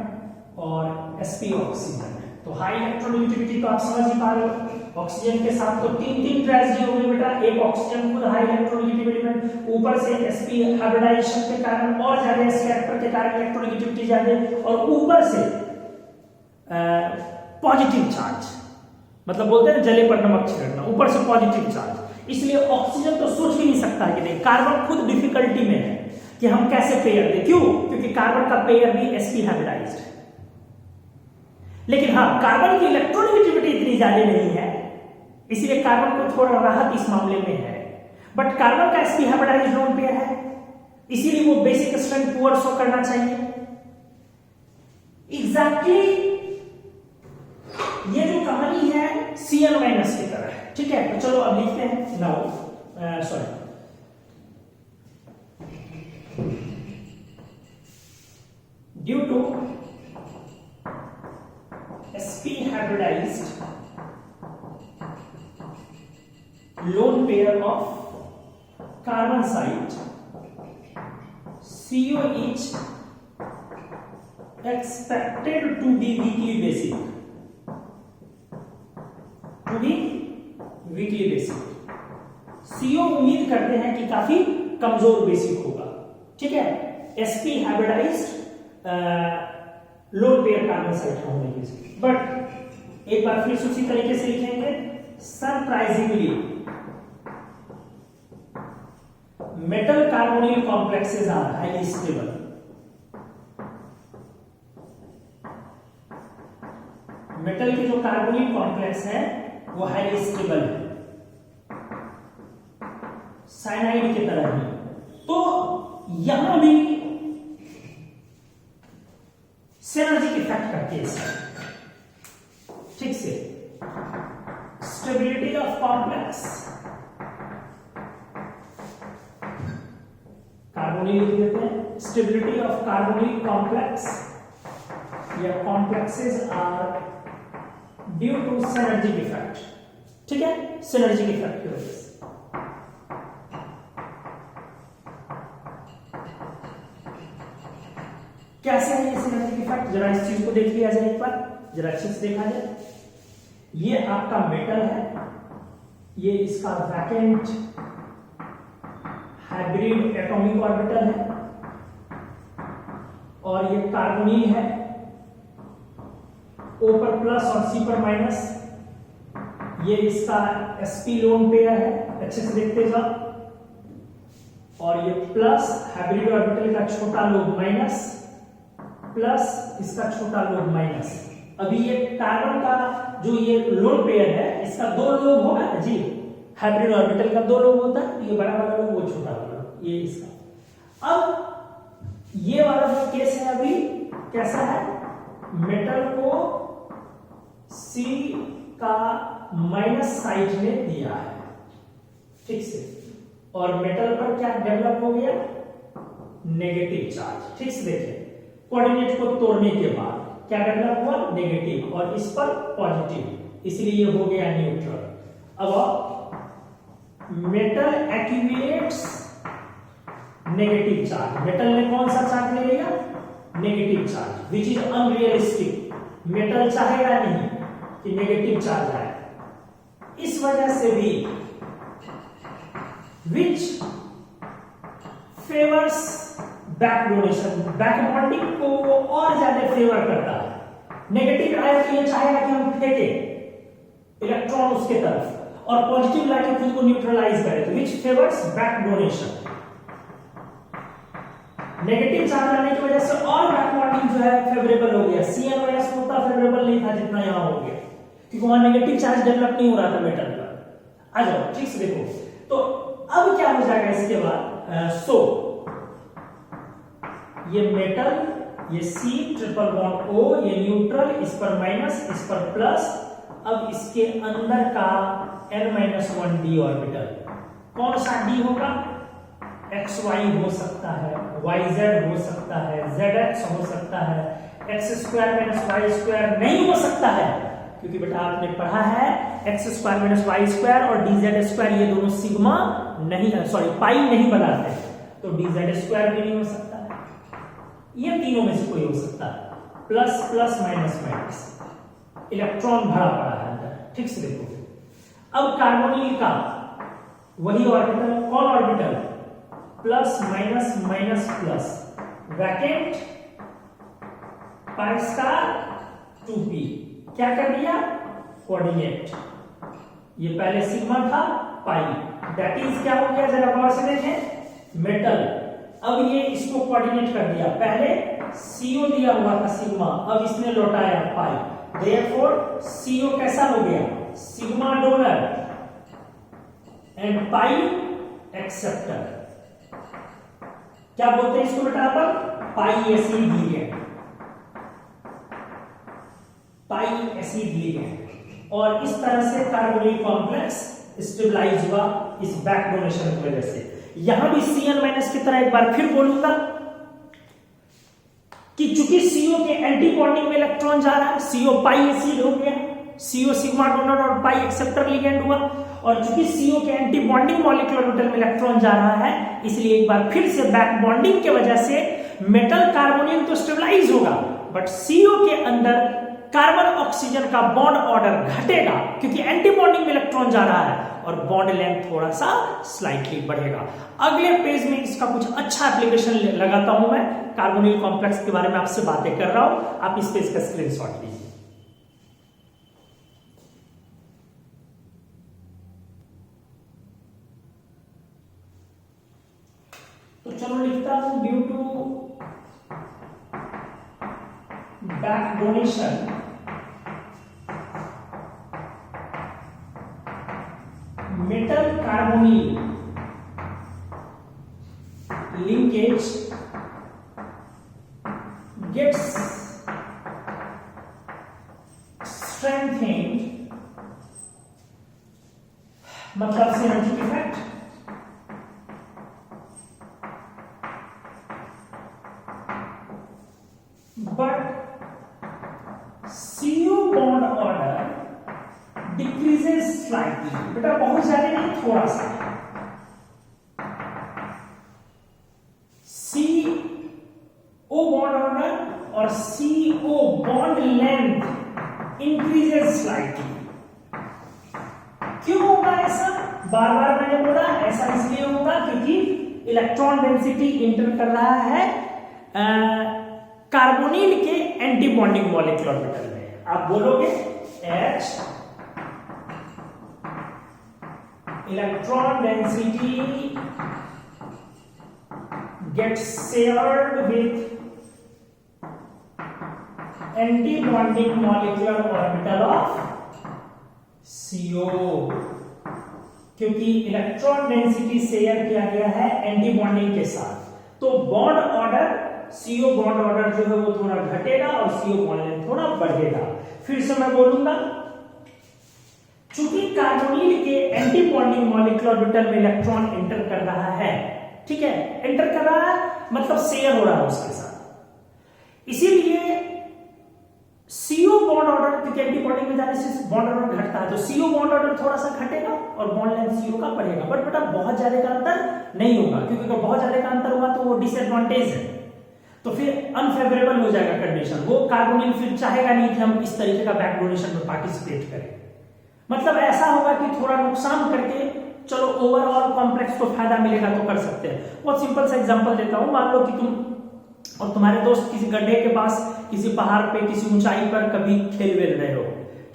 और sp ऑक्सीजन है। तो हाई इलेक्ट्रोनेगेटिविटी तो आप समझ ही पा रहे हो। ऑक्सीजन के साथ तो तीन ट्रेजेडी हो गई बेटा, एक ऑक्सीजन खुद हाई इलेक्ट्रोनेगेटिव एलिमेंट, ऊपर से sp हाइब्रिडाइजेशन के कारण और ज्यादा इस कैरेक्टर के कारण इलेक्ट्रोनेगेटिविटी ज्यादा, और ऊपर से पॉजिटिव चार्ज, मतलब बोलते हैं जले पर नमक छिड़कना, ऊपर से पॉजिटिव चार्ज। इसलिए ऑक्सीजन तो सोच भी नहीं सकता कि नहीं, कार्बन खुद डिफिकल्टी में है कि हम कैसे पेयर दें। क्यों? क्योंकि कार्बन का पेयर भी sp हाइब्रिडाइज्ड है। लेकिन हाँ, कार्बन की इलेक्ट्रोनेगेटिविटी इतनी ज्यादा नहीं है, इसलिए कार्बन को थोड़ा राहत इस मामले में है। बट कार्बन का sp हाइब्रिडाइज्ड लोन पेयर है, इसीलिए वो बेसिक स्ट्रेंथ पुअर शो करना चाहिए। एग्जैक्टली ये जो कहानी है Cl माइनस की तरह है, ठीक है। तो चलो अब लिखते हैं now, sorry, due to sp hybridized lone pair of carbon site, CO is expected to be weakly basic, weekly basic. CO उम्मीद करते हैं कि काफी कमजोर बेसिक होगा, ठीक है, sp hybridized lone pair carbon site का होने की। बट एक बार फिर उसी तरीके से लिखेंगे, surprisingly metal carbonyl complexes are highly stable. Metal के जो कार्बोनिल कॉम्प्लेक्स है वो हाईली स्टेबल है, साइनाइड की तरह ही। तो यहां भी सिनर्जिक इफेक्ट का केस है, ठीक से। स्टेबिलिटी ऑफ कॉम्प्लेक्स, कार्बोनिल लिख देते हैं, स्टेबिलिटी ऑफ कार्बोनिल कॉम्प्लेक्स या complexes are due to synergic effect, ठीक है, सिनर्जिक इफेक्ट की वजह से। कैसे है ये सिनर्जिक इफेक्ट, जरा इस चीज को देख लिया जाए एक बार, जरा अच्छे से देखा जाए। ये आपका मेटल है, ये इसका वैकेंट हाइब्रिड एटॉमिक ऑर्बिटल है, और ये कार्बोनिल है, O पर प्लस और C पर माइनस। ये इसका sp लोन पेयर है, अच्छे से देखते जाओ, और ये प्लस हाइब्रिड ऑर्बिटल का छोटा लोब माइनस, प्लस इसका छोटा लोब माइनस। अभी ये कार्बन का जो ये लोन पेयर है, इसका दो लोब होगा ना जी, हाइब्रिड ऑर्बिटल का दो लोब होता है, ये बड़ा वाला लोब, वो छोटा वाला, ये इसका। अब ये वाला जो केस है अभी कैसा है, मेटल को C का माइनस साइड में दिया है, ठीक से, और मेटल पर क्या डेवलप हो गया, नेगेटिव चार्ज। ठीक से देखिए, कोऑर्डिनेट को तोड़ने के बाद क्या डेवलप हुआ, नेगेटिव, और इस पर पॉजिटिव, इसलिए ये हो गया न्यूट्रल। अब metal accumulates negative charge, metal ने कौन सा चार्ज ले लिया, negative charge, which is unrealistic. Metal चाहेगा नहीं कि नेगेटिव चार्ज आए, इस वजह से भी which favours back donation, back bonding को वो और ज्यादा फेवर करता है। नेगेटिव आया तो ये चाहेगा कि हम फेंके इलेक्ट्रॉन उसके तरफ, और पॉजिटिव लाके खुद को न्यूट्रलाइज करे, तो which favours back donation. Negative charge आने की वजह से और बैक बॉन्डिंग जो है फेवरेबल हो गया। CnOS को उतना फेवरेबल नहीं था जितना यहां हो गया, क्योंकि वहां नेगेटिव चार्ज डेवलप नहीं हो रहा था मेटल पर। आ जाओ ठीक से देखो, तो अब क्या हो जाएगा इसके बाद, ये मेटल, ये C ट्रिपल बॉन्ड O, ये न्यूट्रल, इस पर माइनस, इस पर प्लस। अब इसके अंदर का n-1 d ऑर्बिटल, कौन सा d होगा? xy हो सकता है, yz हो सकता है, zx हो सकता है, x² - y² नहीं हो सकता है, क्योंकि बेटा आपने पढ़ा है x² - y² और dz² ये दोनों सिग्मा नहीं, सॉरी पाई नहीं बनाते, तो dz² भी नहीं हो सकता है। ये तीनों में से कोई हो सकता है, plus plus minus minus, electron भरा पड़ा है अंदर, ठीक से देखो। अब कार्बोनिल का वही ऑर्बिटल, कौन orbital? Plus minus minus plus, vacant, pi star 2p, क्या कर दिया? कोऑर्डिनेट। ये पहले सिग्मा था, पाई, दैट इज क्या हो गया? जरा गौर से देखें, मेटल। अब ये इसको कोऑर्डिनेट कर दिया, पहले CO दिया हुआ था सिग्मा, अब इसने लौटाया पाई, देयरफॉर CO कैसा हो गया? Sigma donor and pi acceptor. क्या बोलते हैं इसको बेटा अपन? पाई एसिड लिगेंड, पाई एसिड लिगेंड। और इस तरह से कार्बोनिल कॉम्प्लेक्स स्टेबलाइज हुआ इस बैक डोनेशन की वजह से। यहां भी Cn- की तरह एक बार फिर बोलूंगा कि चूंकि CO के एंटी बॉन्डिंग में इलेक्ट्रॉन जा रहा है, CO पाई एसिड हो गया, CO सिग्मा डोनर और पाई एक्सेप्टर लिगेंड हुआ, और चूंकि CO के एंटी बॉन्डिंग मॉलिक्यूलर ऑर्बिटल में इलेक्ट्रॉन जा रहा है, इसलिए एक बार फिर से बैक बॉन्डिंग की वजह से मेटल कार्बोनिल तो स्टेबलाइज होगा, बट CO के अंदर कार्बन ऑक्सीजन का बॉन्ड ऑर्डर घटेगा, क्योंकि एंटी बॉन्डिंग में इलेक्ट्रॉन जा रहा है, और बॉन्ड लेंथ थोड़ा सा स्लाइटली बढ़ेगा। अगले पेज में इसका कुछ अच्छा एप्लीकेशन लगाता हूं मैं, कार्बोनिल कॉम्प्लेक्स के बारे में आपसे बातें कर रहा हूं, आप इस पेज का स्क्रीनशॉट लीजिए। तो चलो लिखता हूं, due to back donation metal carbonyl linkage gets strengthened, मतलब synergistic effect, but CO bond order decreases slightly, बेटा बहुत ज्यादा नहीं, थोड़ा सा। CO bond order और CO bond length increases slightly। क्यों होगा ऐसा? बार बार मैंने बोला ऐसा इसलिए होगा क्योंकि इलेक्ट्रॉन डेंसिटी इंटर कर रहा है कार्बोनिल के एंटी बॉन्डिंग मॉलिक्यूलर ऑर्बिटल में। आप बोलोगे H electron density gets shared with anti-bonding molecular orbital of CO, क्योंकि इलेक्ट्रॉन डेंसिटी शेयर किया गया है एंटी बॉन्डिंग के साथ, तो bond order CO bond order जो है वो थोड़ा घटेगा और CO बॉन्ड लेंथ थोड़ा बढ़ेगा। फिर से मैं बोलूंगा, चूंकि कार्बोनिल के एंटी बॉन्डिंग मॉलिक्यूलर ऑर्बिटल में इलेक्ट्रॉन एंटर कर रहा है, ठीक है, एंटर कर रहा है मतलब शेयर हो रहा है उसके साथ, इसीलिए CO बॉन्ड ऑर्डर, क्योंकि एंटी बॉन्डिंग में जाने से बॉन्ड ऑर्डर घटता है, तो CO बॉन्ड ऑर्डर थोड़ा सा घटेगा और बॉन्ड लेंथ CO का बढ़ेगा, बट बेटा बहुत ज्यादा का अंतर नहीं होगा, क्योंकि अगर बहुत ज्यादा का अंतर हुआ तो वो डिसएडवांटेज है, तो फिर अनफेवरेबल हो जाएगा कंडीशन। वो कार्बोनिल फिर चाहेगा नहीं कि हम इस तरीके का बैक डोनेशन में पार्टिसिपेट करें, मतलब ऐसा होगा कि थोड़ा नुकसान करके चलो ओवरऑल कॉम्प्लेक्स को फायदा मिलेगा तो कर सकते हैं। बहुत सिंपल सा एग्जांपल देता हूं, मान लो कि तुम और तुम्हारे दोस्त किसी गड्ढे के पास, किसी पहाड़ पे, किसी ऊंचाई पर कभी खेल वेल रहे हो,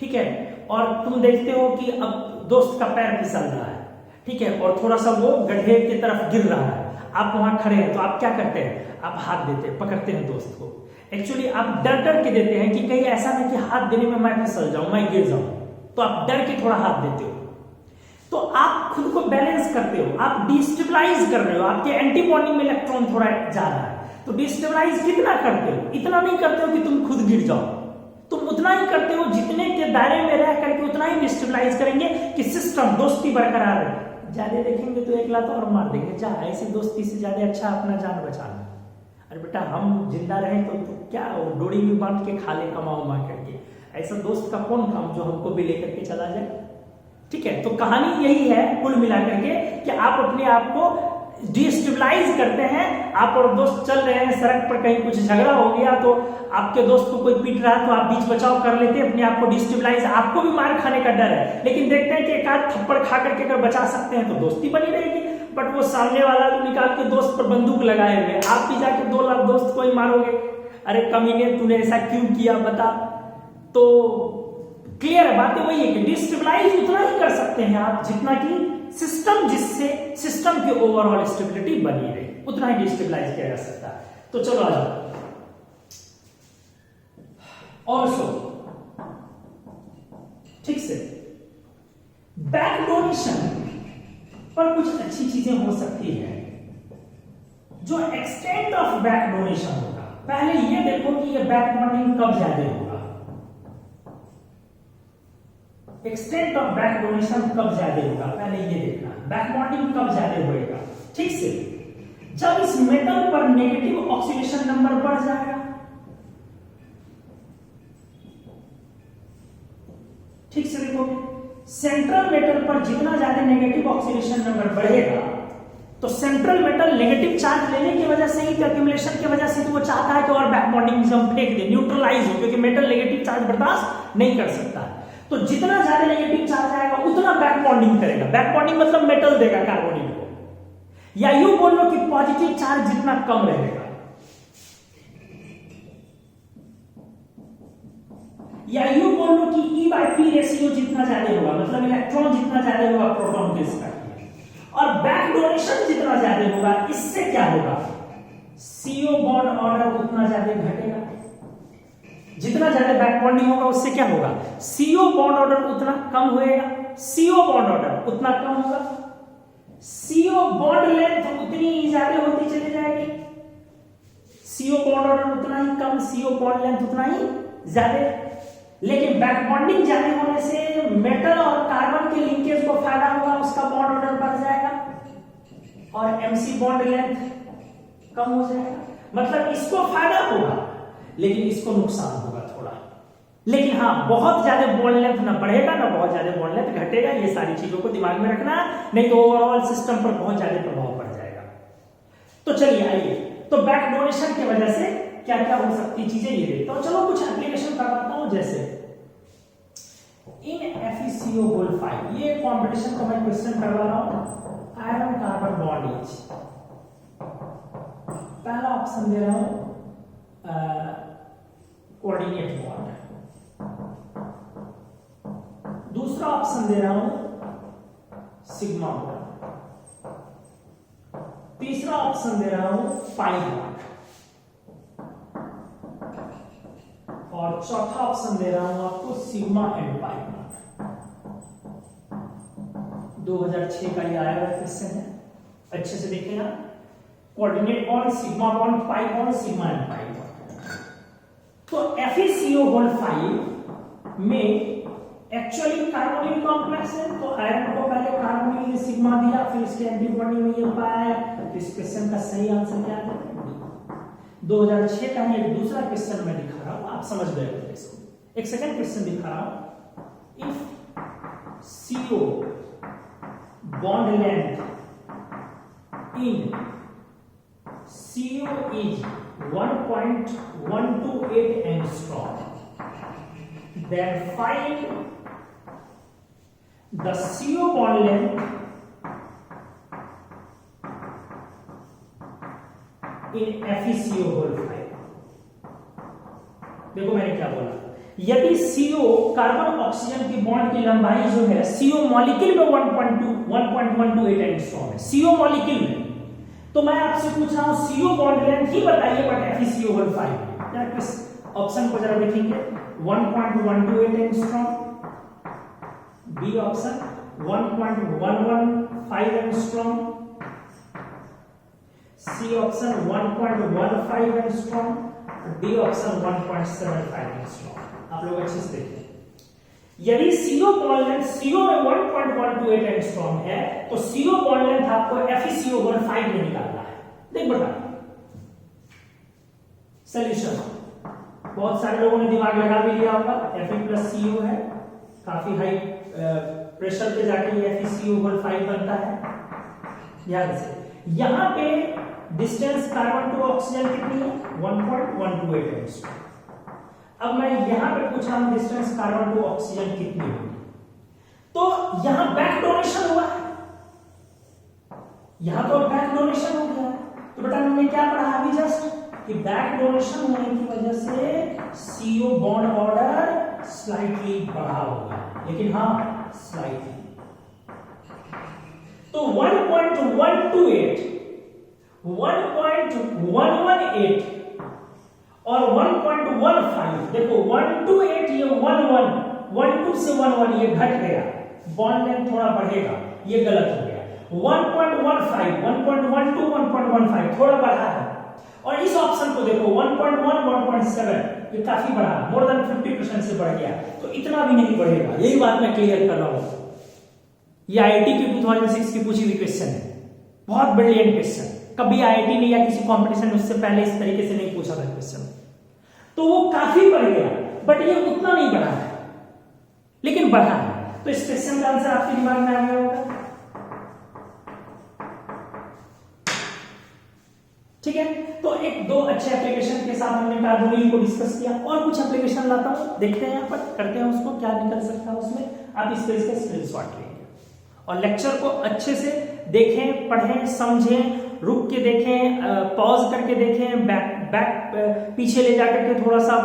ठीक है, और तुम देखते हो कि अब दोस्त का पैर फिसल रहा है, ठीक है, और थोड़ा सा वो गड्ढे की तरफ गिर रहा है, आप वहां खड़े हैं, तो आप क्या करते हैं? आप हाथ देते हैं, पकड़ते हैं दोस्त को। एक्चुअली आप डर डर के देते हैं कि कहीं ऐसा नहीं कि हाथ देने में मैं फिसल जाऊं, मैं गिर जाऊं, तो आप डर के थोड़ा हाथ देते हो, तो आप खुद को बैलेंस करते हो, आप डिस्टेबलाइज कर रहे हो, आपके एंटी बॉन्डिंग में इलेक्ट्रॉन थोड़ा जा रहा है, तो डिस्टेबलाइज कितना करते हो? इतना नहीं करते हो कि तुम खुद गिर जाओ, तुम उतना ही करते हो जितने के दायरे में रह करके उतना ही डिस्टेबलाइज करेंगे कि सिस्टम दोस्ती बरकरार रहे। ज्यादा देखेंगे तो एक लात और मार देंगे, जा ऐसी दोस्ती से ज्यादा अच्छा अपना जान बचाना। अरे बेटा हम जिंदा रहे तो क्या डोरी में बांध के खा ले कमाओ मार करके, ऐसा दोस्त का कौन काम जो हमको भी लेकर के चला जाए। ठीक है, तो कहानी यही है कुल मिलाकर के कि आप अपने आप को डिस्टेबलाइज करते हैं। आप और दोस्त चल रहे हैं सड़क पर, कहीं कुछ झगड़ा हो गया तो आपके दोस्त को कोई पीट रहा है तो आप बीच बचाव कर लेते हैं, अपने आप को डिस्टेबलाइज। आपको भी मार खाने का डर है, लेकिन देखते हैं कि एक आध थप्पड़ खा करके अगर बचा सकते हैं तो दोस्ती बनी रहेगी। बट वो सामने वाला तो निकाल के दोस्त पर बंदूक लगाए हुए, आप भी जाके 2 लाख दोस्त को ही मारोगे। अरे कमीने तूने ऐसा क्यों किया बता। तो क्लियर है, बातें वही है कि डिस्टेबलाइज उतना ही कर सकते हैं आप जितना कि सिस्टम, जिससे सिस्टम की ओवरऑल स्टेबिलिटी बनी रहे, उतना ही डिस्टेबलाइज किया जा सकता है। तो चलो आ जाओ। ऑल्सो ठीक से बैक डोनेशन पर कुछ अच्छी चीजें हो सकती है। जो एक्सटेंट ऑफ बैक डोनेशन होगा, पहले ये देखो कि ये बैक बॉन्डिंग कब ज्यादा होगा। एक्सटेंट ऑफ बैक डोनेशन कब ज्यादा होगा, पहले ये देखना। बैक बॉन्डिंग कब ज्यादा होएगा, ठीक से जब इस मेटल पर नेगेटिव ऑक्सीडेशन नंबर बढ़ जाएगा। ठीक से देखो, सेंट्रल मेटल पर जितना ज्यादा नेगेटिव ऑक्सीडेशन नंबर बढ़ेगा तो सेंट्रल मेटल नेगेटिव चार्ज लेने की वजह से ही, एक्यूमुलेशन की वजह से, तो वो चाहता है कि और बैक बॉन्डिंग फेंक दे, न्यूट्रलाइज हो, क्योंकि मेटल नेगेटिव चार्ज बर्दाश्त नहीं कर सकता है। तो जितना ज्यादा नेगेटिव चार्ज आएगा उतना बैक बॉन्डिंग करेगा। बैक बॉन्डिंग मतलब मेटल देगा कार्बोनिल को, या यूं बोल लो कि पॉजिटिव चार्ज जितना कम रहेगा, या यूं बोल लो कि E/P रेशियो जितना ज्यादा होगा, मतलब इलेक्ट्रॉन जितना ज्यादा होगा प्रोटॉन के साथ, और बैक डोनेशन जितना ज्यादा होगा, इससे क्या होगा, CO बॉन्ड ऑर्डर उतना ज्यादा घटेगा। जितना ज्यादा बैक बॉन्डिंग होगा उससे क्या होगा, CO बॉन्ड ऑर्डर उतना कम होएगा, CO बॉन्ड ऑर्डर उतना कम होगा, CO बॉन्ड लेंथ उतनी ज्यादा होती चली जाएगी, CO बॉन्ड ऑर्डर उतना ही कम, CO बॉन्ड लेंथ उतना ही ज्यादा। लेकिन बैक बॉन्डिंग ज्यादा होने से मेटल और कार्बन के लिंकेज को फायदा होगा, उसका बॉन्ड ऑर्डर बढ़ जाएगा और MC बॉन्ड लेंथ कम हो जाएगा। मतलब इसको फायदा होगा लेकिन इसको नुकसान होगा थोड़ा। लेकिन हाँ, बहुत ज्यादा बॉन्ड लेंथ ना बढ़ेगा ना बहुत ज्यादा बॉन्ड लेंथ घटेगा, ये सारी चीजों को दिमाग में रखना, नहीं तो ओवरऑल सिस्टम पर बहुत ज्यादा प्रभाव पड़ जाएगा। तो चलिए आइए, तो बैक डोनेशन की वजह से क्या क्या हो सकती चीजें ये देखते हैं। चलो कुछ एप्लीकेशन करवाता हूं, जैसे इन FeCO5, ये कॉम्पिटिशन का मैं क्वेश्चन करवा रहा हूं। आयरन कार्बन बॉन्ड इच, पहला ऑप्शन दे रहा हूं कोऑर्डिनेट बॉन्ड, दूसरा ऑप्शन दे रहा हूं सिग्मा बॉन्ड, तीसरा ऑप्शन दे रहा हूं पाई बॉन्ड, और चौथा ऑप्शन दे रहा हूं आपको सिग्मा एंड पाई बॉन्ड। 2006 का ये आया हुआ क्वेश्चन है, अच्छे से देखिएगा। Coordinate bond, sigma bond, pi bond, sigma and pi bond. तो FeCO5 में एक्चुअली कार्बोनिल कॉम्प्लेक्स है, तो आयरन को पहले कार्बोनिल ने सिग्मा दिया, फिर इसके एंटीबॉडी में ये पाया। तो इस क्वेश्चन का सही आंसर क्या है, 2006 का ये दूसरा क्वेश्चन मैं दिखा रहा हूं, आप समझ गए होंगे इसको। एक सेकंड क्वेश्चन दिखा रहा हूं। If CO bond length in CO is 1.128 angstrom, then find the CO bond length in FeCO5। देखो मैंने क्या बोला, यदि CO कार्बन ऑक्सीजन की बॉन्ड की लंबाई जो है CO मॉलिक्यूल में 1.128 एंगस्ट्रॉम है, CO मॉलिक्यूल में, तो मैं आपसे पूछ रहा हूं CO बॉन्ड लेंथ ही बताइए बट FeCO5। ऑप्शन को जरा देखेंगे, 1.128 angstrom, B option 1.115 angstrom, C option 1.15 angstrom, D option 1.75 angstrom. आप आप लोग अच्छे से देखें, यदि CO बॉन्ड लेंथ CO में 1.128 एंगस्ट्रॉम है तो CO बॉन्ड लेंथ आपको FeCO15 में निकालना है। देख बेटा सॉल्यूशन बहुत सारे लोगों ने दिमाग लगा भी लिया होगा, Fe+CO है, काफी हाई प्रेशर पे जाके ये FeCO15 बनता है। ध्यान से यहां पे डिस्टेंस कार्बन टू ऑक्सीजन कितनी है 1.128 एंगस्ट्रॉम। अब मैं यहां पे पूछ रहा हूं डिस्टेंस कार्बन टू ऑक्सीजन कितनी होगी, तो यहां बैक डोनेशन हुआ है, यहां तो बैक डोनेशन हो गया। तो बेटा हमने क्या पढ़ा अभी जस्ट कि बैक डोनेशन होने की वजह से CO बॉन्ड ऑर्डर स्लाइटली बढ़ा होगा, लेकिन हाँ स्लाइटली। तो 1.128 1.118 और 1.15 देखो 128 ये 12 से 11 ये घट गया, बॉन्ड लेंथ थोड़ा बढ़ेगा, ये गलत हो गया। 1.15 1.12 1.15 थोड़ा बढ़ा है, और इस ऑप्शन को देखो 1.1 1.7 ये काफी बढ़ा, मोर देन 50% से बढ़ गया, तो इतना भी नहीं बढ़ेगा। यही बात मैं क्लियर कर रहा हूं। ये IIT की 2006 की पूछी हुई क्वेश्चन है, बहुत ब्रिलियंट क्वेश्चन, कभी IIT ने या किसी कंपटीशन में उससे पहले इस तरीके से नहीं पूछा था क्वेश्चन। तो वो काफी बढ़ गया, बट ये उतना नहीं बढ़ा है, लेकिन बढ़ा है। तो इस क्वेश्चन का आंसर आपके दिमाग में आ गया होगा, ठीक है। तो एक दो अच्छे एप्लीकेशन के साथ हमने कार्बोनिल को डिस्कस किया, और कुछ एप्लीकेशन लाता हूं, देखते हैं यहाँ पर, करते हैं उसको, क्या निकल सकता है उसमें। आप इस पेज का स्क्रीनशॉट लेंगे और लेक्चर को अच्छे से देखें, पढ़ें, समझें, रुक के देखें, पॉज करके देखें, बैक पीछे ले जाकर के थोड़ा सा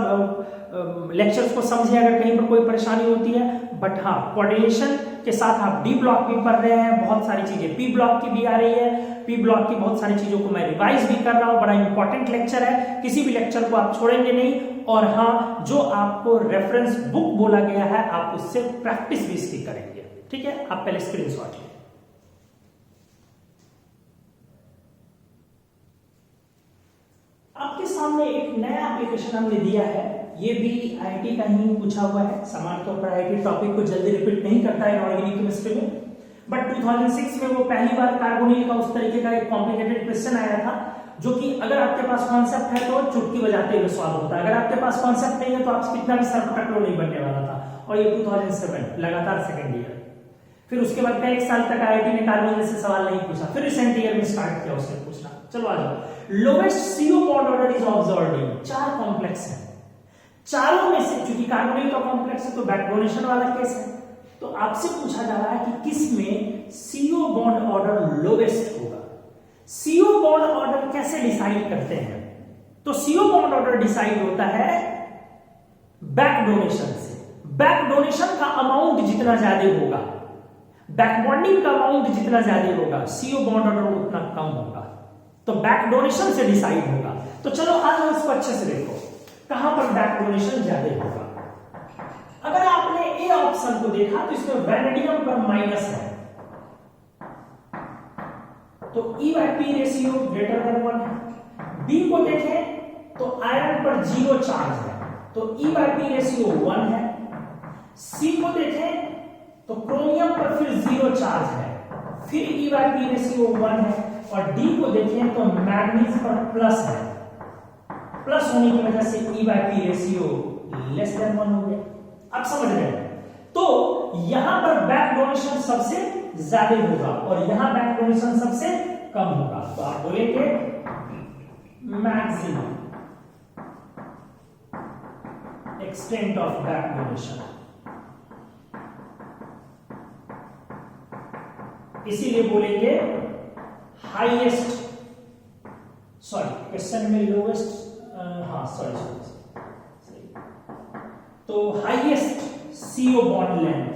लेक्चर्स को समझें अगर कहीं पर कोई परेशानी होती है। बट हाँ, कोऑर्डिनेशन के साथ आप डी ब्लॉक भी पढ़ रहे हैं, बहुत सारी चीजें पी ब्लॉक की भी आ रही है, पी ब्लॉक की बहुत सारी चीजों को मैं रिवाइज भी कर रहा हूं। बड़ा इंपॉर्टेंट लेक्चर है, किसी भी लेक्चर को आप छोड़ेंगे नहीं। और हाँ, जो आपको रेफरेंस बुक बोला गया है आप उससे प्रैक्टिस भी इसकी करेंगे, ठीक है। आप पहले स्क्रीनशॉट लें। आपके सामने एक नया एप्लीकेशन हमने दिया है, ये भी IIT का ही पूछा हुआ है। सामान्य तौर पर IIT टॉपिक को जल्दी रिपीट नहीं करता है ऑर्गेनिक केमिस्ट्री में, बट 2006 में वो पहली बार कार्बोनिल का उस तरीके का एक कॉम्प्लिकेटेड क्वेश्चन आया था, जो कि अगर आपके पास कॉन्सेप्ट है तो चुटकी बजाते हुए सॉल्व होता है, अगर आपके पास कॉन्सेप्ट नहीं है तो आप कितना भी सर पकड़ नहीं बनने वाला था। और ये 2007 लगातार सेकेंड ईयर, फिर उसके बाद का 1 साल तक IIT ने कार्बोनिल से सवाल नहीं पूछा, फिर रिसेंट ईयर में स्टार्ट किया उसने पूछना। चलो आ जाओ। Lowest CO bond order is observed in 4 complex है, चारों में से चूंकि कार्बोनिल का कॉम्प्लेक्स है तो बैक डोनेशन वाला केस है, तो आपसे पूछा जा रहा है कि किस में CO बॉन्ड ऑर्डर लोवेस्ट होगा। CO बॉन्ड ऑर्डर कैसे डिसाइड करते हैं, तो CO बॉन्ड ऑर्डर डिसाइड होता है बैक डोनेशन से। बैक डोनेशन का अमाउंट जितना ज्यादा होगा, बैक बॉन्डिंग का अमाउंट जितना ज्यादा होगा, CO बॉन्ड ऑर्डर उतना कम होगा, तो बैक डोनेशन से डिसाइड होगा। तो चलो आज हम इसको अच्छे से देखो, कहां पर बैक डोनेशन ज्यादा होगा। अगर आपने ए ऑप्शन को देखा तो इसमें वैनेडियम पर माइनस है, तो E/P रेशियो ग्रेटर देन 1 है। बी को देखें तो आयरन पर 0 चार्ज है, तो E/P रेशियो 1 है। सी को देखें तो क्रोमियम पर फिर 0 चार्ज है, फिर E/P रेशियो 1 है। और डी को देखें तो मैग्नीज पर प्लस है, प्लस होने की वजह से E/P रेशियो लेस देन 1 हो गया। आप समझ रहे हैं, तो यहां पर बैक डोनेशन सबसे ज्यादा होगा और यहां बैक डोनेशन सबसे कम होगा, तो आप बोलेंगे maximum extent of back donation. इसीलिए बोलेंगे हाईएस्ट, सॉरी क्वेश्चन में लोवेस्ट, हाँ सॉरी, तो हाईएस्ट CO बॉन्ड लेंथ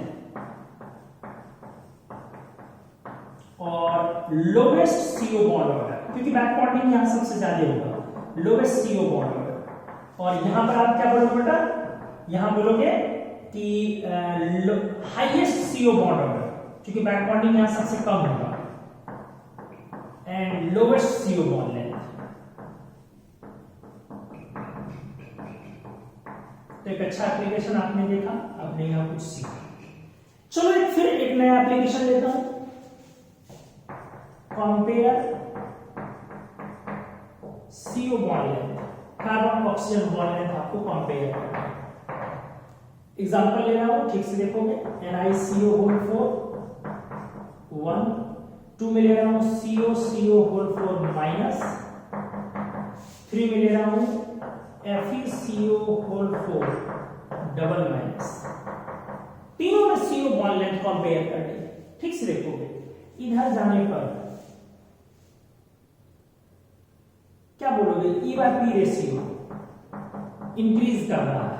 और लोवेस्ट CO बॉन्ड ऑर्डर, क्योंकि बैक बॉन्डिंग यहां सबसे ज्यादा होगा, लोवेस्ट CO बॉन्ड ऑर्डर। और यहां पर आप क्या बोलोगे बेटा, यहां बोलोगे कि हाईएस्ट CO बॉन्ड ऑर्डर, क्योंकि बैक बॉन्डिंग यहां सबसे कम होगा, and lowest CO bond length. तो एक अच्छा एप्लीकेशन आपने देखा, आपने यहाँ कुछ सीखा। चलो फिर एक नया एप्लीकेशन लेता हूं, compare CO bond length, carbon oxygen bond length आपको कंपेयर करना है। एग्जांपल ले रहा हूं, ठीक से देखोगे, NiCO4 1, 2 में ले रहा हूं CO4 माइनस, 3 में ले रहा हूं FeCO4 डबल माइनस। तीनों में CO बॉन्ड लेंथ कंपेयर करनी है। ठीक से देखोगे, इधर जाने पर क्या बोलोगे, E/P रेशियो इंक्रीज कर रहा है,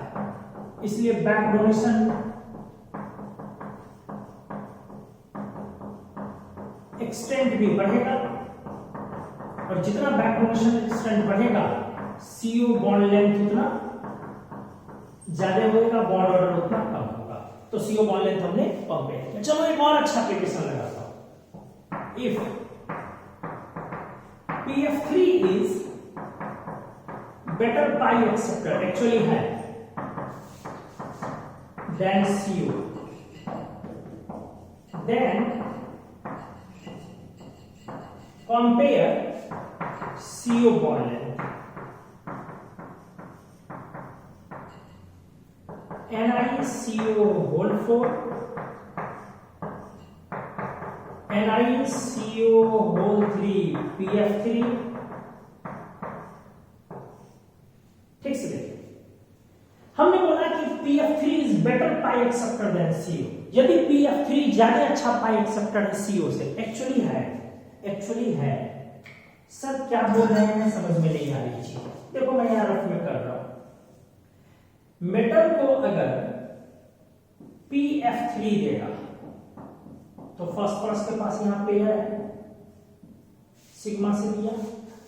इसलिए बैक डोनेशन एक्सटेंट भी बढ़ेगा, और जितना बैक डोनेशन एक्सटेंट बढ़ेगा CO बॉन्ड लेंथ उतना ज्यादा होगा, बॉन्ड ऑर्डर उतना कम होगा। तो CO बॉन्ड लेंथ हमने कंपेयर किया। चलो एक और अच्छा एप्लीकेशन लगाता हूं, if PF3 is better pi acceptor, actually है, than CO, then compare CO bond length, NiCO4 NiCO3 PF3। ठीक से देखिए, हमने बोला कि PF3 is better pi acceptor than CO। यदि PF3 ज्यादा अच्छा पाई एक्सेप्टर है CO से, एक्चुअली है सर, क्या बोल रहे हैं समझ में नहीं आ रही चीज। देखो मैं यहां रफ में कर रहा हूं, मेटल को अगर PF3 देगा तो फास्फोरस के पास यहां पेयर है, सिग्मा से दिया।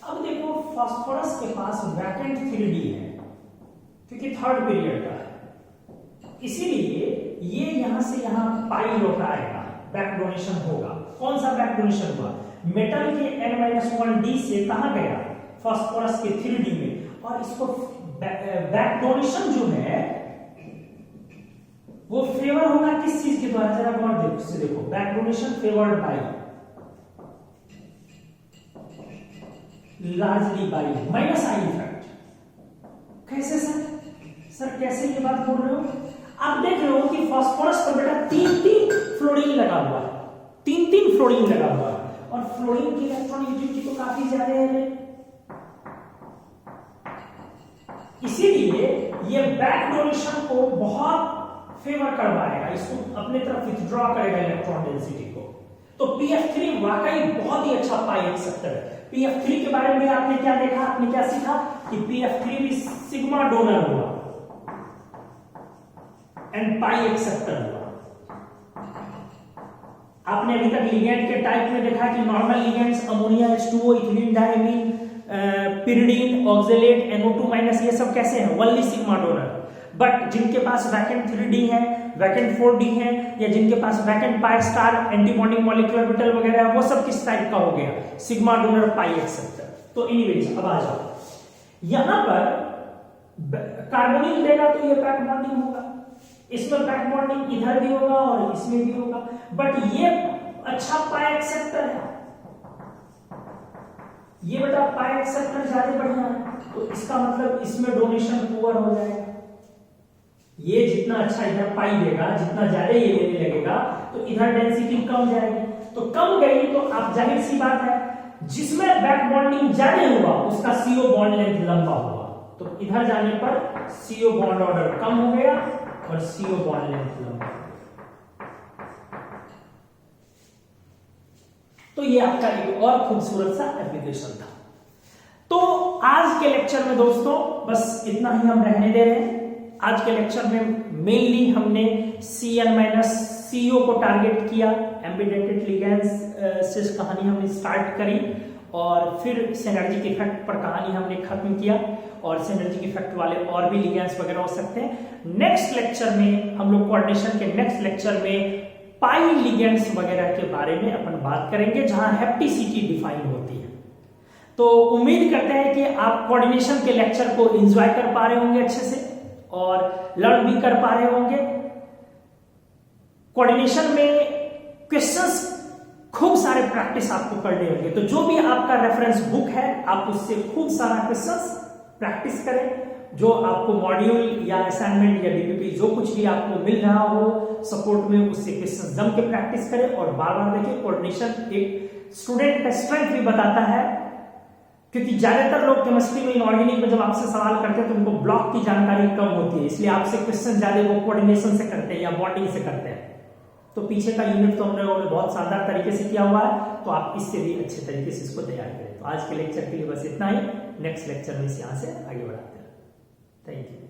अब देखो फास्फोरस के पास वैकेंट 3D है, क्योंकि थर्ड पीरियड का है, इसीलिए ये यहां से यहां पाई लौटाएगा, बैक डोनेशन होगा। कौन सा बैक डोनेशन हुआ, मेटल के N-1D से कहां गया, फास्फोरस के 3D में, और इसको बैक डोनेशन जो है वो फेवर होगा किस चीज के द्वारा, जरा गौर से देखो, back donation favoured by largely by minus I effect. कैसे सर कैसे ये बात बोल रहे हो, आप देख रहे हो कि फास्फोरस पर बेटा 3 फ्लोरीन लगा हुआ है, 3 फ्लोरीन लगा हुआ है, और फ्लोरीन की इलेक्ट्रॉनिक तो काफी ज्यादा है, इसीलिए ये बैक डोनेशन को बहुत फेवर करवाएगा, इसको अपने तरफ विथड्रॉ करेगा इलेक्ट्रॉन डेंसिटी को। तो PF3 वाकई बहुत ही अच्छा पाई एक्सेप्टर है। PF3 के बारे में आपने क्या देखा, आपने क्या सीखा कि PF3 भी सिग्मा डोनर हुआ एंड पाई एक्सेप्टर हुआ। आपने अभी तक लिगेंड के टाइप में देखा कि normal ligands ammonia H2O, ethylene diamine, pyridine, oxalate, NO2- ये सब कैसे हैं, ओनली सिग्मा डोनर। बट जिनके पास वैकेंट 3D है, वैकेंट 4D है, या जिनके पास vacant pi star, antibonding molecular orbital वगैरह, वो सब किस टाइप का हो गया, सिग्मा डोनर पाई एक्सेप्टर। तो एनीवेज अब आ जाओ, यहां पर कार्बोनिल देगा तो ये बैक बॉन्डिंग होगा, इसमें बैक बॉन्डिंग इधर भी होगा और इसमें भी होगा, बट ये अच्छा पाई एक्सेप्टर है, ये बेटा पाई एक्सेप्टर ज्यादा बढ़िया है, तो इसका मतलब इसमें डोनेशन पुअर हो जाएगा। ये जितना अच्छा इधर पाई देगा, जितना ज्यादा ये लेने लगेगा, तो इधर डेंसिटी कम जाएगी, तो कम गई तो आप जाहिर सी बात है, जिसमें बैक बॉन्डिंग ज्यादा हुआ उसका CO बॉन्ड लेंथ लंबा हुआ, तो इधर जाने पर CO बॉन्ड ऑर्डर कम हो गया और CO बॉन्ड लेंथ लंबा। तो ये आपका एक और खूबसूरत सा एप्लीकेशन था। तो आज के लेक्चर में दोस्तों बस इतना ही हम रहने दे रहे हैं। आज के लेक्चर में मेनली हमने Cn-CO को टारगेट किया, एम्बिडेंटेड लिगेंड्स से कहानी हमने स्टार्ट करी, और फिर सिनर्जिक इफेक्ट पर कहानी हमने खत्म किया, और सिनर्जिक इफेक्ट वाले और भी लिगेंड्स वगैरह हो सकते हैं। नेक्स्ट लेक्चर में हम लोग कोऑर्डिनेशन के नेक्स्ट लेक्चर में पाई लिगेंड्स वगैरह के बारे में अपन बात करेंगे, जहां हेप्टिसिटी डिफाइन होती है। तो उम्मीद करते हैं कि आप कोऑर्डिनेशन के लेक्चर को एंजॉय कर पा रहे होंगे अच्छे से, और लर्न भी कर पा रहे होंगे। कोऑर्डिनेशन में क्वेश्चंस खूब सारे प्रैक्टिस आपको करने होंगे, तो जो भी आपका रेफरेंस बुक है आप उससे खूब सारा क्वेश्चंस प्रैक्टिस करें। जो आपको मॉड्यूल या असाइनमेंट या डीपीपी जो कुछ भी आपको मिल रहा हो सपोर्ट में, उससे क्वेश्चन जम के प्रैक्टिस करें। और बार बार देखिए, कोऑर्डिनेशन एक स्टूडेंट का स्ट्रेंथ भी बताता है, क्योंकि ज्यादातर लोग केमिस्ट्री में इनऑर्गेनिक में जब आपसे सवाल करते हैं तो उनको ब्लॉक की जानकारी कम होती है, इसलिए आपसे क्वेश्चन ज्यादा वो कोऑर्डिनेशन से करते हैं या बॉन्डिंग से करते हैं। तो पीछे का यूनिट तो हम लोगों ने बहुत शानदार तरीके से किया हुआ है, तो आप इससे भी अच्छे तरीके से इसको तैयार करें। तो आज के लेक्चर के लिए बस इतना ही, नेक्स्ट लेक्चर में इस यहाँ से आगे बढ़ाते हैं। Thank you.